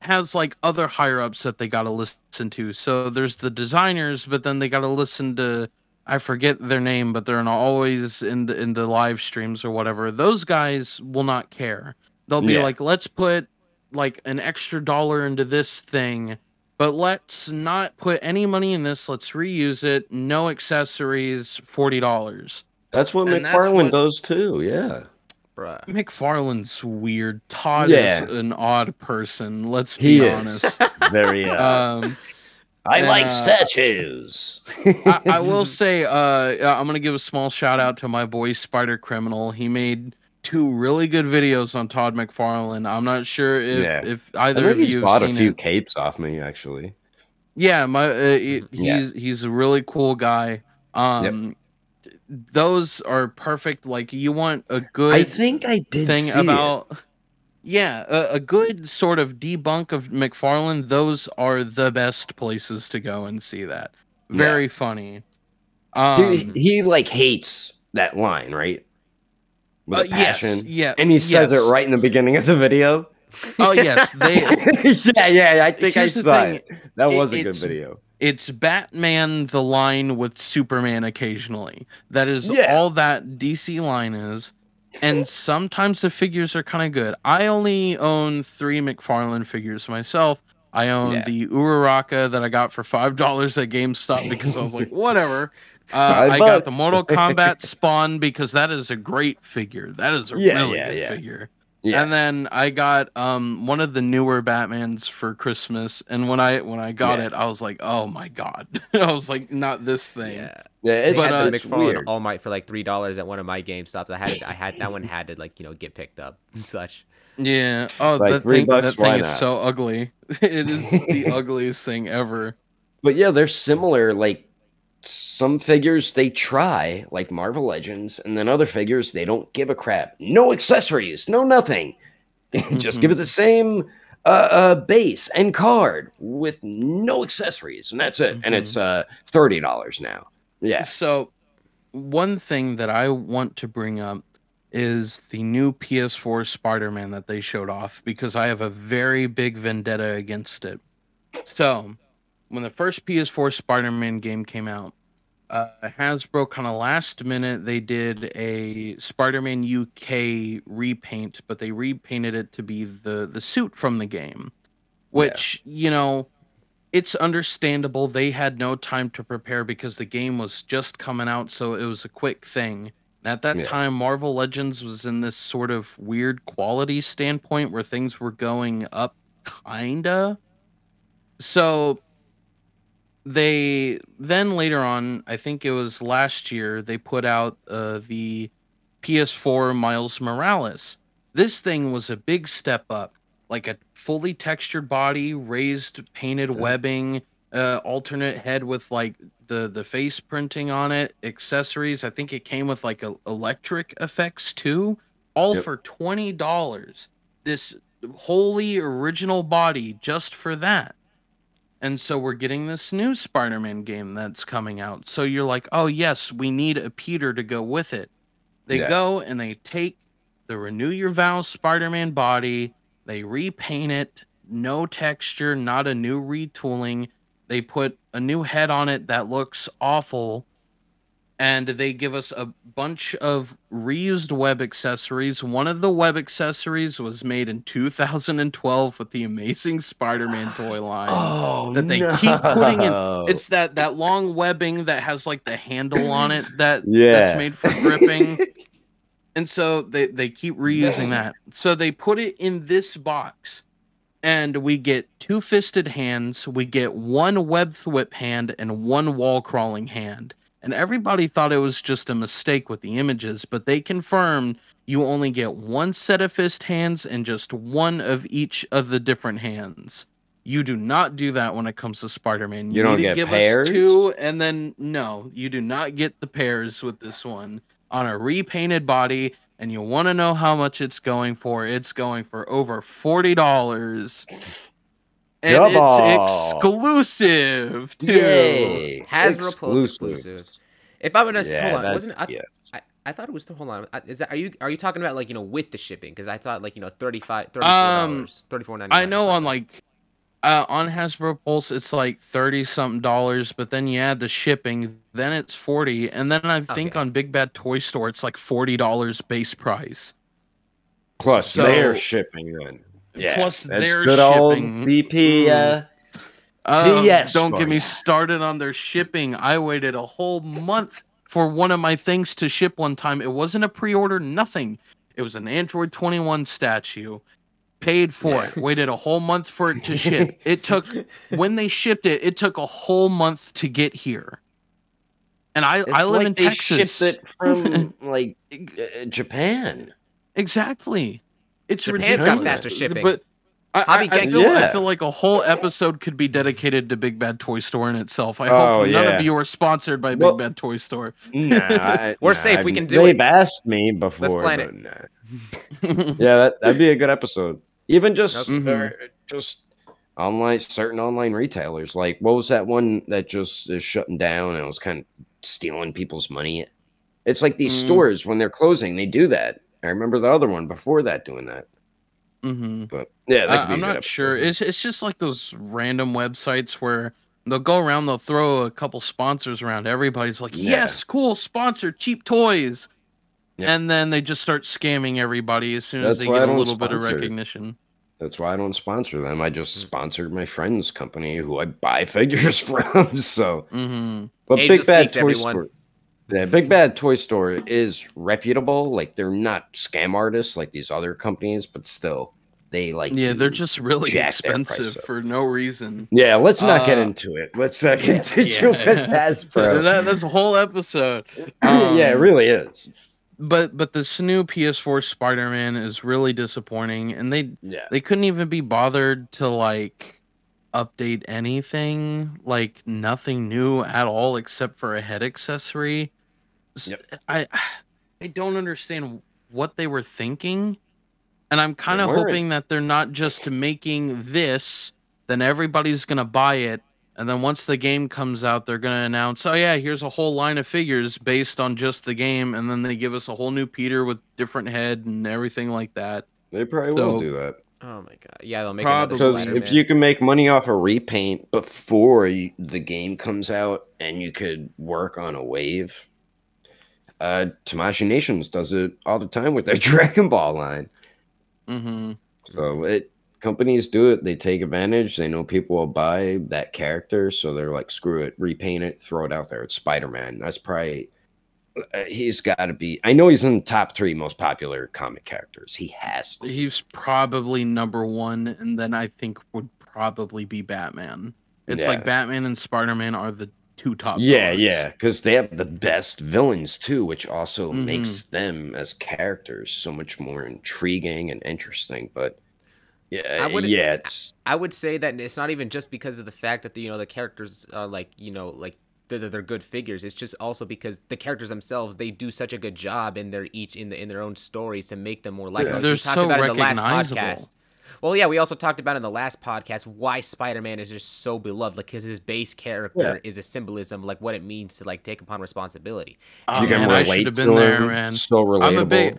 has like other higher ups that they got to listen to. So there's the designers, but then they got to listen to, I forget their name, but they're always in the live streams or whatever. Those guys will not care. They'll be like, let's put like an extra $1 into this thing, but let's not put any money in this. Let's reuse it. No accessories, $40. That's what McFarlane does too. Yeah. Bruh. McFarlane's weird. Todd is an odd person. Let's be honest. Very I like statues. I will say, I'm gonna give a small shout out to my boy Spider Criminal. He made 2 really good videos on Todd McFarlane. I'm not sure if either of you bought have seen a few it. capes off me actually. Yeah, he's a really cool guy. Those are perfect. Like you want a good. I think I did thing see about. It. Yeah, a good sort of debunk of McFarlane. Those are the best places to go and see that. Very funny. He like hates that line, right? With a passion. Yes, and he says it right in the beginning of the video. Oh yes, yeah. I think I saw it. That was a good video. It's Batman the line with Superman occasionally. That is all that DC line is. And sometimes the figures are kind of good. I only own 3 McFarlane figures myself. I own the Uraraka that I got for $5 at GameStop because I was like, whatever. I got the Mortal Kombat Spawn because that is a great figure. That is a really good figure. Yeah. And then I got one of the newer Batmans for Christmas, and when I got it, I was like, oh my god! I was like, not this thing. Yeah, but had the McFarlane All Might for like $3 at one of my GameStops. I had that one had to like get picked up and such. Yeah. Oh, like that thing is so ugly. It is the ugliest thing ever. But yeah, they're similar. Like some figures they try, like Marvel Legends, and then other figures they don't give a crap. No accessories, no nothing. Just give it the same base and card with no accessories, and that's it. And it's $30 now. Yeah. So one thing that I want to bring up is the new PS4 Spider-Man that they showed off, because I have a very big vendetta against it. So when the first PS4 Spider-Man game came out, Hasbro kind of last minute, they did a Spider-Man UK repaint, but they repainted it to be the suit from the game, which, it's understandable. They had no time to prepare because the game was just coming out, so it was a quick thing. And at that time, Marvel Legends was in this sort of weird quality standpoint where things were going up, kinda. So they then later on, I think it was last year, they put out the PS4 Miles Morales. This thing was a big step up, like a fully textured body, raised painted webbing, alternate head with like the face printing on it, accessories. I think it came with like electric effects too, all for $20. This wholly original body just for that. And so we're getting this new Spider-Man game that's coming out. So you're like, oh yes, we need a Peter to go with it. They go and they take the Renew Your Vows Spider-Man body, they repaint it, no texture, not a new retooling. They put a new head on it that looks awful. And they give us a bunch of reused web accessories. One of the web accessories was made in 2012 with the Amazing Spider-Man toy line that they keep putting in. It's that long webbing that has like the handle on it that's made for gripping. And so they keep reusing that. So they put it in this box, and we get 2 fisted hands, we get 1 web thwip hand, and 1 wall crawling hand. And everybody thought it was just a mistake with the images, but they confirmed you only get 1 set of fist hands and just 1 of each of the different hands. You do not do that when it comes to Spider-Man. You don't need to get give pairs? us 2, and then no, you do not get the pairs with this one on a repainted body. And you want to know how much it's going for? It's going for over $40. And Double. it's exclusive too. Yay! Hasbro Pulse exclusive. If I would have hold on, wasn't yes. I thought it was hold on. Is that are you talking about like with the shipping? Because I thought like $34, $34.99. I know on like on Hasbro Pulse it's like $30-something, but then you add the shipping, then it's $40, and then I think on Big Bad Toy Store it's like $40 base price. Plus their shipping then. Yeah, plus their good shipping. Old BP TS. Don't get me started on their shipping. I waited a whole month for one of my things to ship one time. It wasn't a pre-order, nothing. It was an Android 21 statue. Paid for it. Waited a whole month for it to ship. It took, when they shipped it, it took a whole month to get here. And I live in Texas. Shipped it from like Japan. Exactly. It's Japan's ridiculous. got faster shipping. But I yeah. feel like a whole episode could be dedicated to Big Bad Toy Store in itself. I hope none of you are sponsored by Big Bad Toy Store. Nah, we're safe. We can do it. They've asked me before. Let's plan it. Nah. Yeah, that'd be a good episode. Even just online, certain online retailers. Like, what was that one that just is shutting down and it was kind of stealing people's money? It's like these stores, when they're closing, they do that. I remember the other one before that doing that. But yeah, that could be I'm not sure. It's just like those random websites where they'll go around, they'll throw a couple sponsors around. Everybody's like, yes, cool, sponsor, cheap toys. Yeah. And then they just start scamming everybody as soon as they get a little bit of recognition. That's why I don't sponsor them. I just sponsored my friend's company who I buy figures from. So, but Big Bad Toy Store. Yeah, Big Bad Toy Store is reputable. Like, they're not scam artists like these other companies, but still, they like. Yeah, they're just really expensive for no reason. Yeah, let's not get into it. Let's not continue with Hasbro. That's a whole episode. Yeah, it really is. But this new PS4 Spider-Man is really disappointing, and they couldn't even be bothered to like update anything, like nothing new at all except for a head accessory. Yep. I don't understand what they were thinking, and I'm kind of hoping that they're not just making this, then everybody's gonna buy it. And then once the game comes out, they're going to announce, oh, yeah, here's a whole line of figures based on just the game. And then they give us a whole new Peter with different head and everything like that. They probably will do that. Oh, my God. Yeah, they'll make another Because if you can make money off a repaint before the game comes out and you could work on a wave, Tamashii Nations does it all the time with their Dragon Ball line. So companies do it. They take advantage. They know people will buy that character, so they're like, screw it, repaint it, throw it out there. It's Spider-Man. That's probably he's got to be. I know he's in the top 3 most popular comic characters. He has to. He's probably number 1, and then I think would probably be Batman. It's like Batman and Spider-Man are the 2 top. Yeah, because they have the best villains too, which also makes them as characters so much more intriguing and interesting. But I would say that it's not even just because of the fact that the characters are like they're good figures. It's just also because the characters themselves, they do such a good job in their own stories to make them more likable. They're so recognizable. Well, yeah, we also talked about in the last podcast why Spider-Man is just so beloved, like because his base character is a symbolism, like what it means to like take upon responsibility. You can relate. I should have been there, man. So relatable.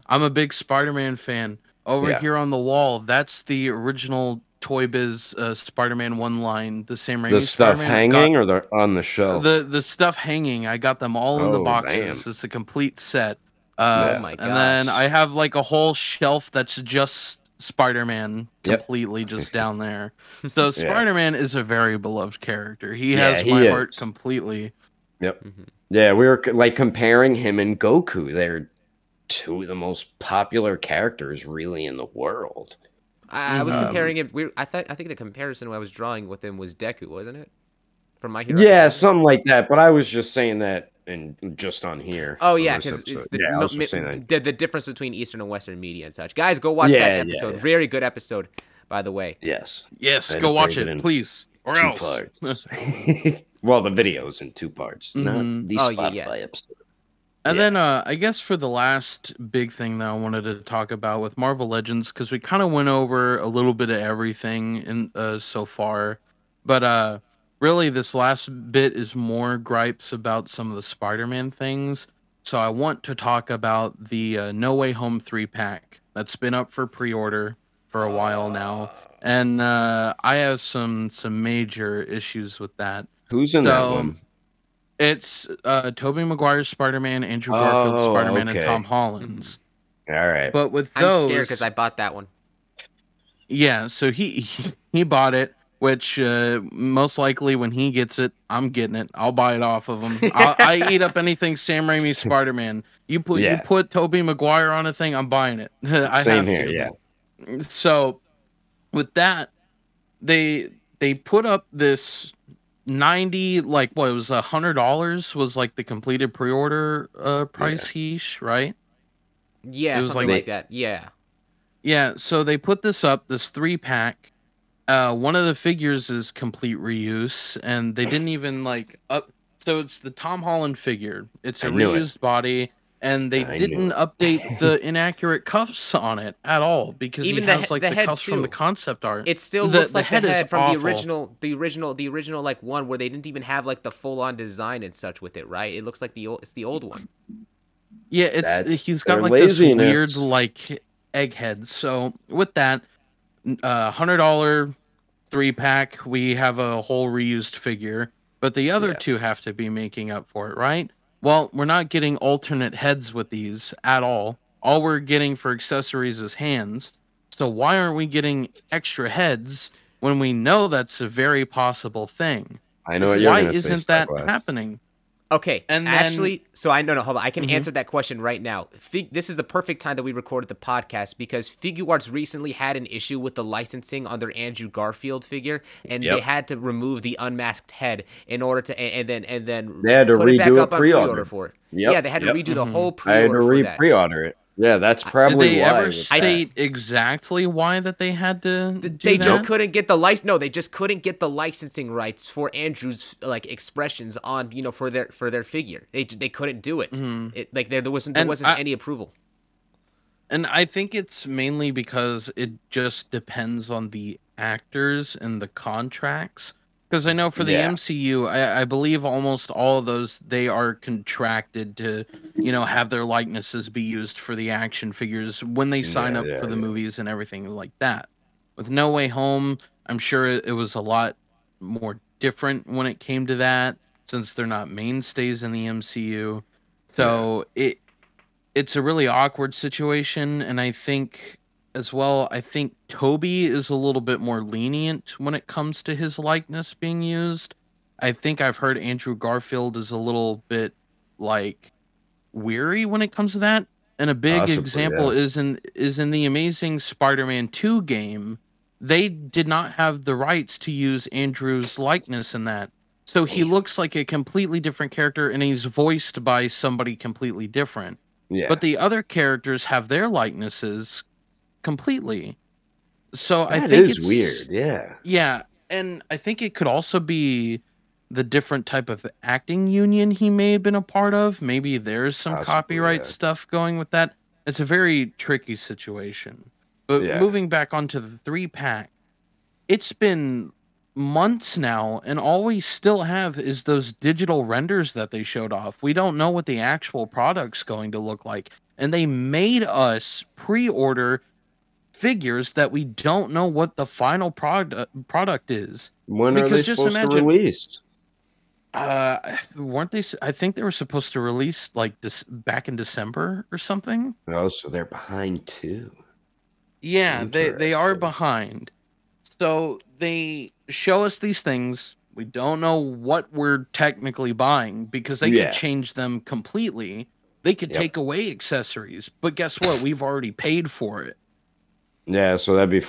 I'm a big Spider-Man fan. Over here on the wall, that's the original Toy Biz Spider-Man 1 line. The Sam Raimi the stuff hanging or on the shelf? The stuff hanging. I got them all in the boxes. Damn. It's a complete set. Oh my gosh. And then I have like a whole shelf that's just Spider-Man completely just down there. So Spider-Man is a very beloved character. He has my heart completely. Yep. Yeah, we were like comparing him and Goku. They're two of the most popular characters really in the world. I was Mhm. comparing it. I think the comparison I was drawing with him was Deku, wasn't it? From My Hero Yeah, Academia? something like that. But I was just saying that and just on here. Oh on yeah, this because episode. it's the, Yeah, I no, was just saying that. the difference between Eastern and Western media and such. Guys, go watch Yeah, that yeah, episode. yeah. Very good episode, by the way. Yes. Yes, I go watch break it it, in please. Or 2 else. parts. Well, the video's in 2 parts, not Mhm. the Oh, Spotify yes. episode. And Yeah. then I guess for the last big thing that I wanted to talk about with Marvel Legends, because we kind of went over a little bit of everything in so far, but really this last bit is more gripes about some of the Spider-Man things. So I want to talk about the No Way Home 3-pack that's been up for pre-order for a while now, and I have some major issues with that. Who's in that one? It's Tobey Maguire's Spider-Man, Andrew Garfield's Oh, Spider-Man, and okay. Tom Holland's. All right. But with I'm those, scared because I bought that one. yeah, so he bought it, which most likely when he gets it, I'm getting it. I'll buy it off of him. I eat up anything Sam Raimi's Spider-Man. You Yeah. put Tobey Maguire on a thing, I'm buying it. I Same have here, to. yeah. So with that, they put up this 90, like what, it was $100 was like the completed pre-order price, right? Yeah, It was something like like that. Yeah. Yeah, so they put this up, this 3-pack. One of the figures is complete reuse, and they didn't even like up. So it's the Tom Holland figure. It's a I knew it. reused body, and they I didn't knew it. update the inaccurate cuffs on it at all because Even he the has he- like the the head, cuffs from the too. concept art. It still looks like the is head from awful. the original like one where they didn't even have like the full on design and such with it, right? It looks like it's the old one. Yeah, That's he's got their like this laziness. weird like egghead. So with that, $100 3-pack, we have a whole reused figure, but the other Yeah. two have to be making up for it, right? Well, we're not getting alternate heads with these at all. All we're getting for accessories is hands. So why aren't we getting extra heads when we know that's a very possible thing? I know what you're Why going to say, isn't that Starblast. happening? Okay, And then- actually, so I no, hold on. I can Mhm. answer that question right now. This is the perfect time that we recorded the podcast because Figuarts recently had an issue with the licensing on their Andrew Garfield figure, and Yep. they had to remove the unmasked head in order to, and then They had to put it back redo a up on pre-order. pre-order for it. Yep, Yeah, they had to yep. redo the Mhm. whole I had to pre-order for that. pre-order it. Yeah, that's Did probably they why. ever with that. state exactly why that they had to do They just that? couldn't get the No, they just couldn't get the licensing rights for Andrew's like expressions on for their figure. They couldn't do it. Mhm. It like there wasn't And any approval. And I think it's mainly because it just depends on the actors and the contracts. Because I know for the Yeah. MCU, I believe almost all of those, they are contracted to, have their likenesses be used for the action figures when they sign Yeah, up yeah, for the yeah. movies and everything like that. With No Way Home, I'm sure it was a lot more different when it came to that, since they're not mainstays in the MCU. So it's a really awkward situation, and I think as well, I think Toby is a little bit more lenient when it comes to his likeness being used. I think I've heard Andrew Garfield is a little bit like weary when it comes to that. And a big Possibly, example yeah. is in the Amazing Spider-Man 2 game. They did not have the rights to use Andrew's likeness in that. So he looks like a completely different character, and he's voiced by somebody completely different. Yeah. But the other characters have their likenesses completely. So I That think is it's weird. Yeah. Yeah, and I think it could also be the different type of acting union he may have been a part of. Maybe there's some Possibly, copyright yeah. stuff going with that. It's a very tricky situation. But Yeah. moving back onto the 3-pack, it's been months now, and all we still have is those digital renders that they showed off. We don't know what the actual product's going to look like. And they made us pre-order figures that we don't know what the final product is. When are they Because just supposed to imagine- release? Weren't they? I think they were supposed to release like this back in December or something. Oh, so they're behind too. Yeah, they are Interesting. behind. So they show us these things. We don't know what we're technically buying because they Yeah. could change them completely. They could take away accessories, but guess what? We've already paid for it. Yeah, so that'd be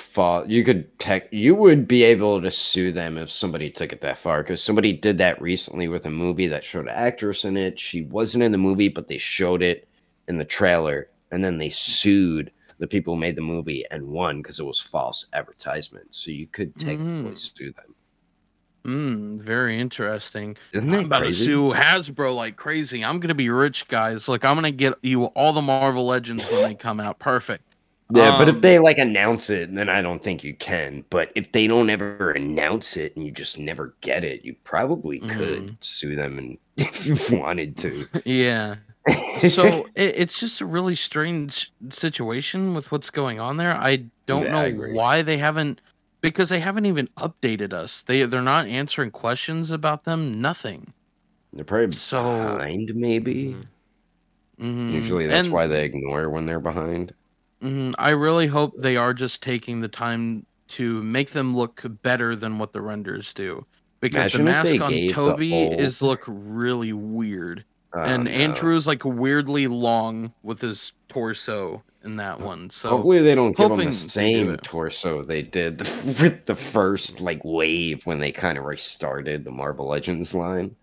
you would be able to sue them if somebody took it that far, because somebody did that recently with a movie that showed an actress in it. She wasn't in the movie, but they showed it in the trailer, and then they sued the people who made the movie and won because it was false advertisement. So you could technically sue them. Very interesting. Isn't that I'm about crazy? to sue Hasbro like crazy. I'm gonna be rich, guys. Like, I'm gonna get you all the Marvel Legends when they come out. Perfect. Yeah, but if they like announce it, then I don't think you can. But if they don't ever announce it and you just never get it, you probably could sue them, and if you wanted to. Yeah. So it's just a really strange situation with what's going on there. I don't know why they haven't, because they haven't even updated us. They're not answering questions about them. Nothing. They're probably behind, maybe. Usually that's why they ignore when they're behind. I really hope they are just taking the time to make them look better than what the renders do. Because the mask on Toby is look really weird. And Andrew's like weirdly long with his torso in that one. So hopefully they don't give him the same torso they did with the first like wave when they kind of restarted the Marvel Legends line.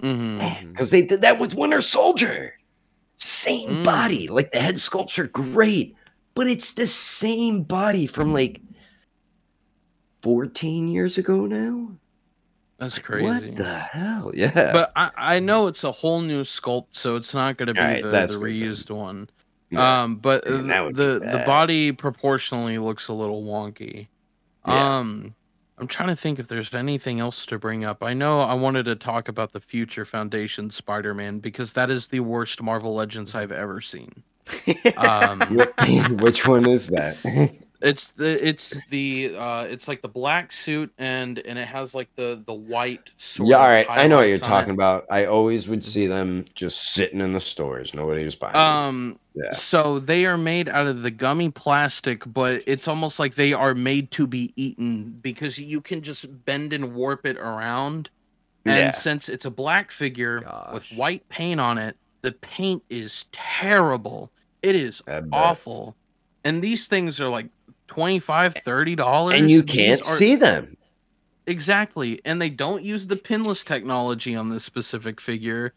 Because they did that with Winter Soldier. Same body. Like the head sculpture, great. But it's the same body from like 14 years ago now. That's crazy. What the hell? Yeah. But I know it's a whole new sculpt, so it's not going to be the reused one. Yeah. But the body proportionally looks a little wonky. Yeah. I'm trying to think if there's anything else to bring up. I know I wanted to talk about the Future Foundation Spider-Man because that is the worst Marvel Legends I've ever seen. Which one is that? It's like the black suit and it has like the white sort all right. I know what you're talking about. I always would see them just sitting in the stores. Nobody was buying them. Yeah. So they are made out of the gummy plastic, but it's almost like they are made to be eaten because you can just bend and warp it around. And since it's a black figure with white paint on it, the paint is terrible. It is awful. And these things are like $25-$30. And you can't see them. Exactly. And they don't use the pinless technology on this specific figure.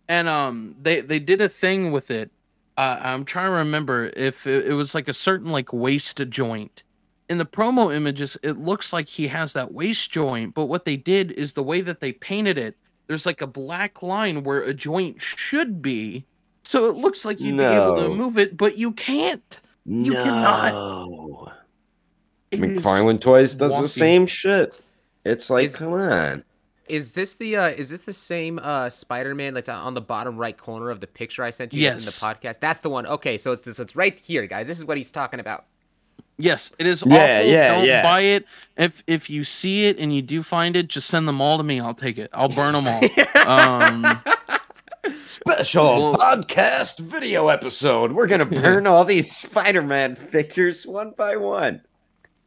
And they did a thing with it. I'm trying to remember if it was like a certain like waist joint. In the promo images, it looks like he has that waist joint, but what they did is the way that they painted it, there's like a black line where a joint should be. So it looks like you'd be able to move it, but you can't. You cannot. McFarlane Toys does the same shit. It's like, come on. Is this the same Spider-Man that's on the bottom right corner of the picture I sent you? Yes. That's in the podcast. That's the one. Okay, so it's right here, guys. This is what he's talking about. Yes, it is awful. Don't buy it. If you see it and you do find it, just send them all to me. I'll take it. I'll burn them all. Special podcast video episode. We're gonna burn all these Spider-Man figures one by one.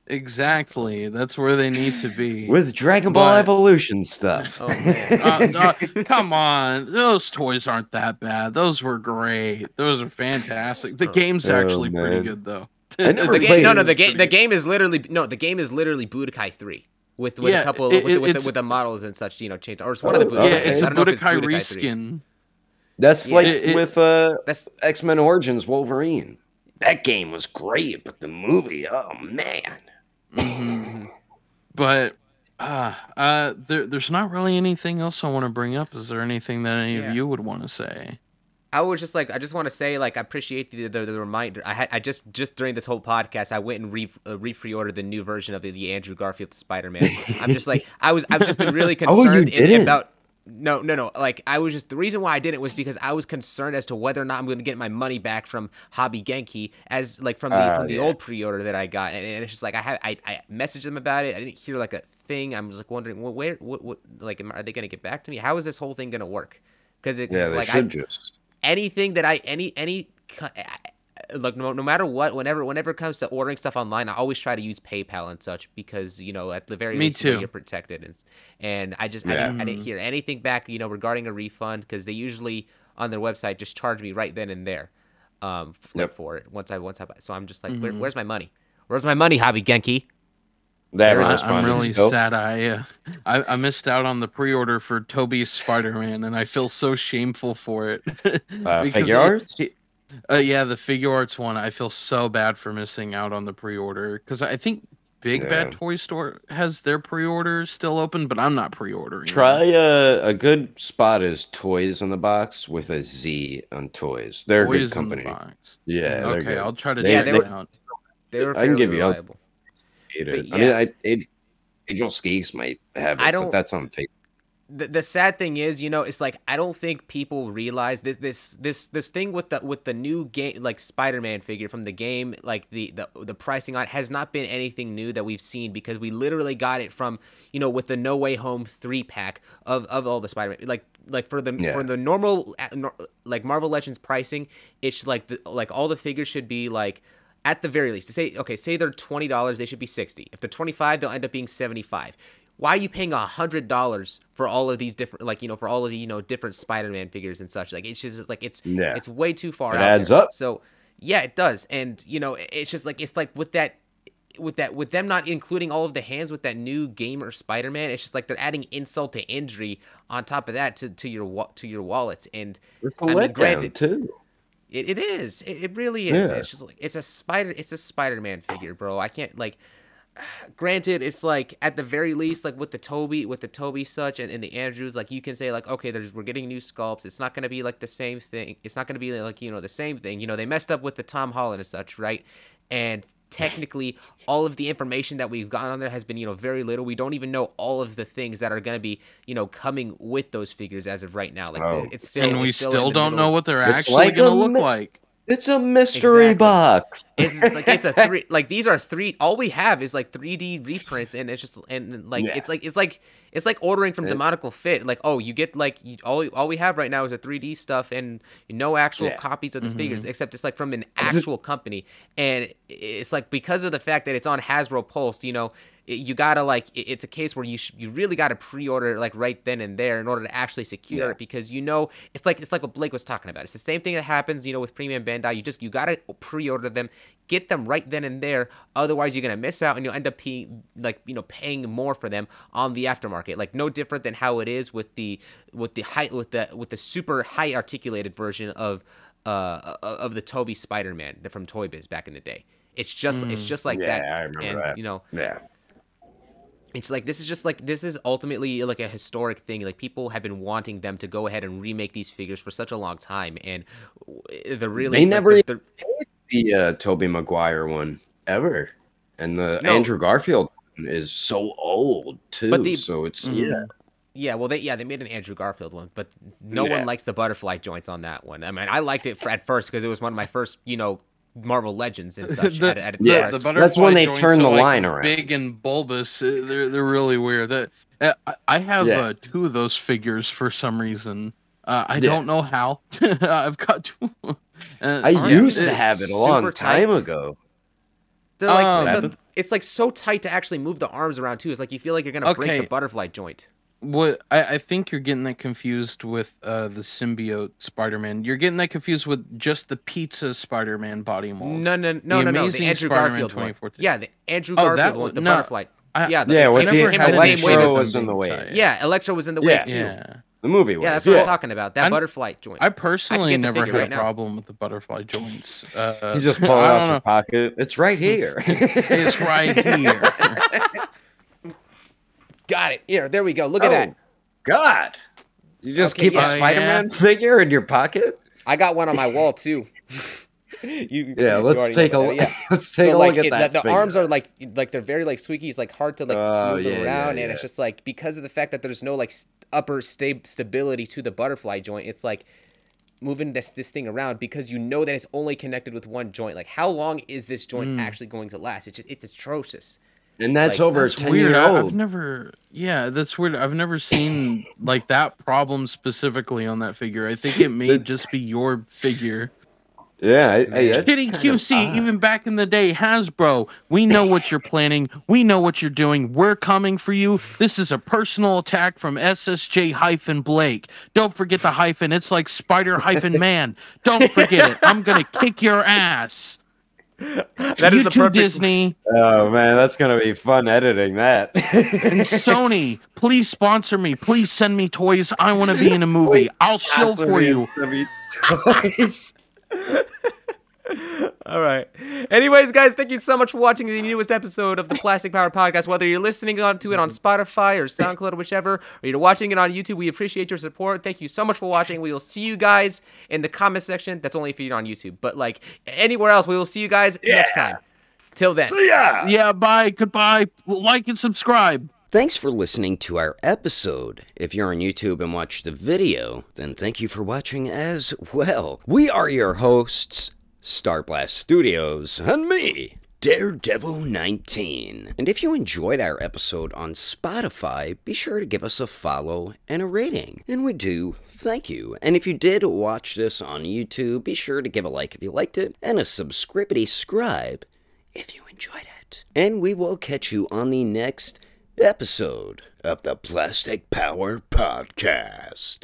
Exactly. That's where they need to be. With Dragon Ball Evolution stuff. Oh man. Come on. Those toys aren't that bad. Those were great. Those are fantastic. The game's actually pretty good though. The game is literally Budokai 3 with a couple with the models and such, changed, or it's one of the Budokai. Yeah, it's a Budokai reskin. That's with X-Men Origins Wolverine. That game was great, but the movie, oh man. But there's not really anything else I want to bring up. Is there anything that any of you would want to say? I was just like, I just want to say, like, I appreciate the reminder. I just during this whole podcast, I went and pre-ordered the new version of the Andrew Garfield Spider-Man. I'm just like, I've just been really concerned about. No. Like, the reason why I didn't was because I was concerned as to whether or not I'm going to get my money back from Hobby Genki from the old pre-order that I got, and it's just like I messaged them about it. I didn't hear like a thing. I'm just like wondering, well, what are they going to get back to me? How is this whole thing going to work? Because anything that look, no matter what, whenever it comes to ordering stuff online, I always try to use PayPal and such because at the very least you're protected, and I didn't hear anything back regarding a refund because they usually on their website just charge me right then and there, for it once I buy. So I'm just like, where's my money? Where's my money, Hobby Genki? I'm really sad. I missed out on the pre-order for Toby's Spider-Man, and I feel so shameful for it. Figure arts? Yeah, the figure arts one. I feel so bad for missing out on the pre-order because I think Big Bad Toy Store has their pre-order still open, but I'm not pre-ordering. Try a good spot is Toys in the Box with a Z on Toys. They're a good company. In the box. Yeah. Okay, I'll try to check it out. They were I can give you reliable. I mean, Agelessgeeks might have it, but that's on Facebook. The sad thing is, it's like I don't think people realize that this thing with the new game, like Spider-Man figure from the game, like the pricing on it has not been anything new that we've seen, because we literally got it from with the No Way Home 3-pack of all the Spider-Man, like for the normal like Marvel Legends pricing, it's like all the figures should be like, at the very least, say they're $20, they should be $60. If they're $25, they'll end up being $75. Why are you paying $100 for all of these different, for all of the, different Spider-Man figures and such? Like, it's just like, it's way too far out. It adds there. up. So yeah, it does. And, it's just like, with them not including all of the hands with that new gamer Spider-Man, it's just like they're adding insult to injury on top of that to your wallets. And it's a letdown too. It is. It really is. Yeah. It's just like, it's a Spider-Man figure, bro. I can't, like, granted, it's like at the very least, like with the Toby such and the Andrews, like you can say like, okay, we're getting new sculpts. It's not gonna be like the same thing. It's not gonna be like the same thing. They messed up with the Tom Holland and such, right? And technically, all of the information that we've gotten on there has been very little. We don't even know all of the things that are gonna be coming with those figures as of right now. Like it's still, and we still don't know what they're it's actually like gonna look like. It's a mystery box. It's a three. Like these are three. All we have is like 3D reprints, and it's just it's like ordering from Demonical Fit. Like, oh, you get all we have right now is a 3D stuff and no actual copies of the figures, except it's like from an actual company. And it's like, because of the fact that it's on Hasbro Pulse, you gotta it's a case where you really gotta pre-order like right then and there in order to actually secure it, because it's like what Blake was talking about. It's the same thing that happens with Premium Bandai. You gotta pre-order them, get them right then and there. Otherwise, you're gonna miss out, and you'll end up paying more for them on the aftermarket. Like, no different than how it is with the super high articulated version of the Toby Spider-Man from Toy Biz back in the day. It's just like that. I remember that. It's like, this is ultimately like a historic thing. Like, people have been wanting them to go ahead and remake these figures for such a long time, and they never did the Tobey Maguire one ever, and the Andrew Garfield one is so old too. So it's yeah. Well, they made an Andrew Garfield one, but no one likes the butterfly joints on that one. I mean, I liked it at first because it was one of my first Marvel Legends and such. The that's when they turn the line around. Big and bulbous. They're really weird. I have 2 of those figures for some reason. I don't know how. I've got 2. I used to have it a long time ago. They're like, it's like so tight to actually move the arms around too. It's like you feel like you're gonna break the butterfly joint. What I think you're getting that confused with the symbiote Spider-Man. You're getting that confused with just the pizza Spider-Man body mold. No. The Andrew Garfield one. Yeah, the Andrew Garfield one. The butterfly. Electro was in the way. Yeah, Electro was in the way too. Yeah. The movie was. Yeah, that's what I'm talking about. That butterfly joint. I personally never had a problem with the butterfly joints. You just pull it out your pocket. It's right here. It's right here. Got it. Here, there we go. Look at that. God. You just keep a Spider-Man figure in your pocket? I got one on my wall too. Let's take a look. Let's take a look at that. The arms are like they're very like squeaky. It's like hard to move them around, and it's just like, because of the fact that there's no like upper stability to the butterfly joint. It's like moving this thing around, because that it's only connected with one joint. Like, how long is this joint actually going to last? It's atrocious. And that's over 10 years old. That's weird. I've never seen like that problem specifically on that figure. I think it may just be your figure. Yeah, Kidding QC, even back in the day, Hasbro, we know what you're planning. We know what you're doing. We're coming for you. This is a personal attack from SSJ-Blake. Don't forget the hyphen. It's like Spider-Man. Don't forget it. I'm going to kick your ass. That is you the too, perfect... Disney. Oh, man, that's going to be fun editing that. And Sony, please sponsor me. Please send me toys. I want to be in a movie. I'll shill for you. All right. Anyways, guys, thank you so much for watching the newest episode of the Plastic Power Podcast. Whether you're listening to it on Spotify or SoundCloud or whichever, or you're watching it on YouTube, we appreciate your support. Thank you so much for watching. We will see you guys in the comment section. That's only if you're on YouTube. But, like, anywhere else, we will see you guys next time. Till then. See ya! Yeah, bye. Goodbye. Like and subscribe. Thanks for listening to our episode. If you're on YouTube and watch the video, then thank you for watching as well. We are your hosts, Starblast Studios, and me, Daredevil 19. And if you enjoyed our episode on Spotify, be sure to give us a follow and a rating. And we do thank you. And if you did watch this on YouTube, be sure to give a like if you liked it, and a subscribe if you enjoyed it. And we will catch you on the next episode of the Plastic Power Podcast.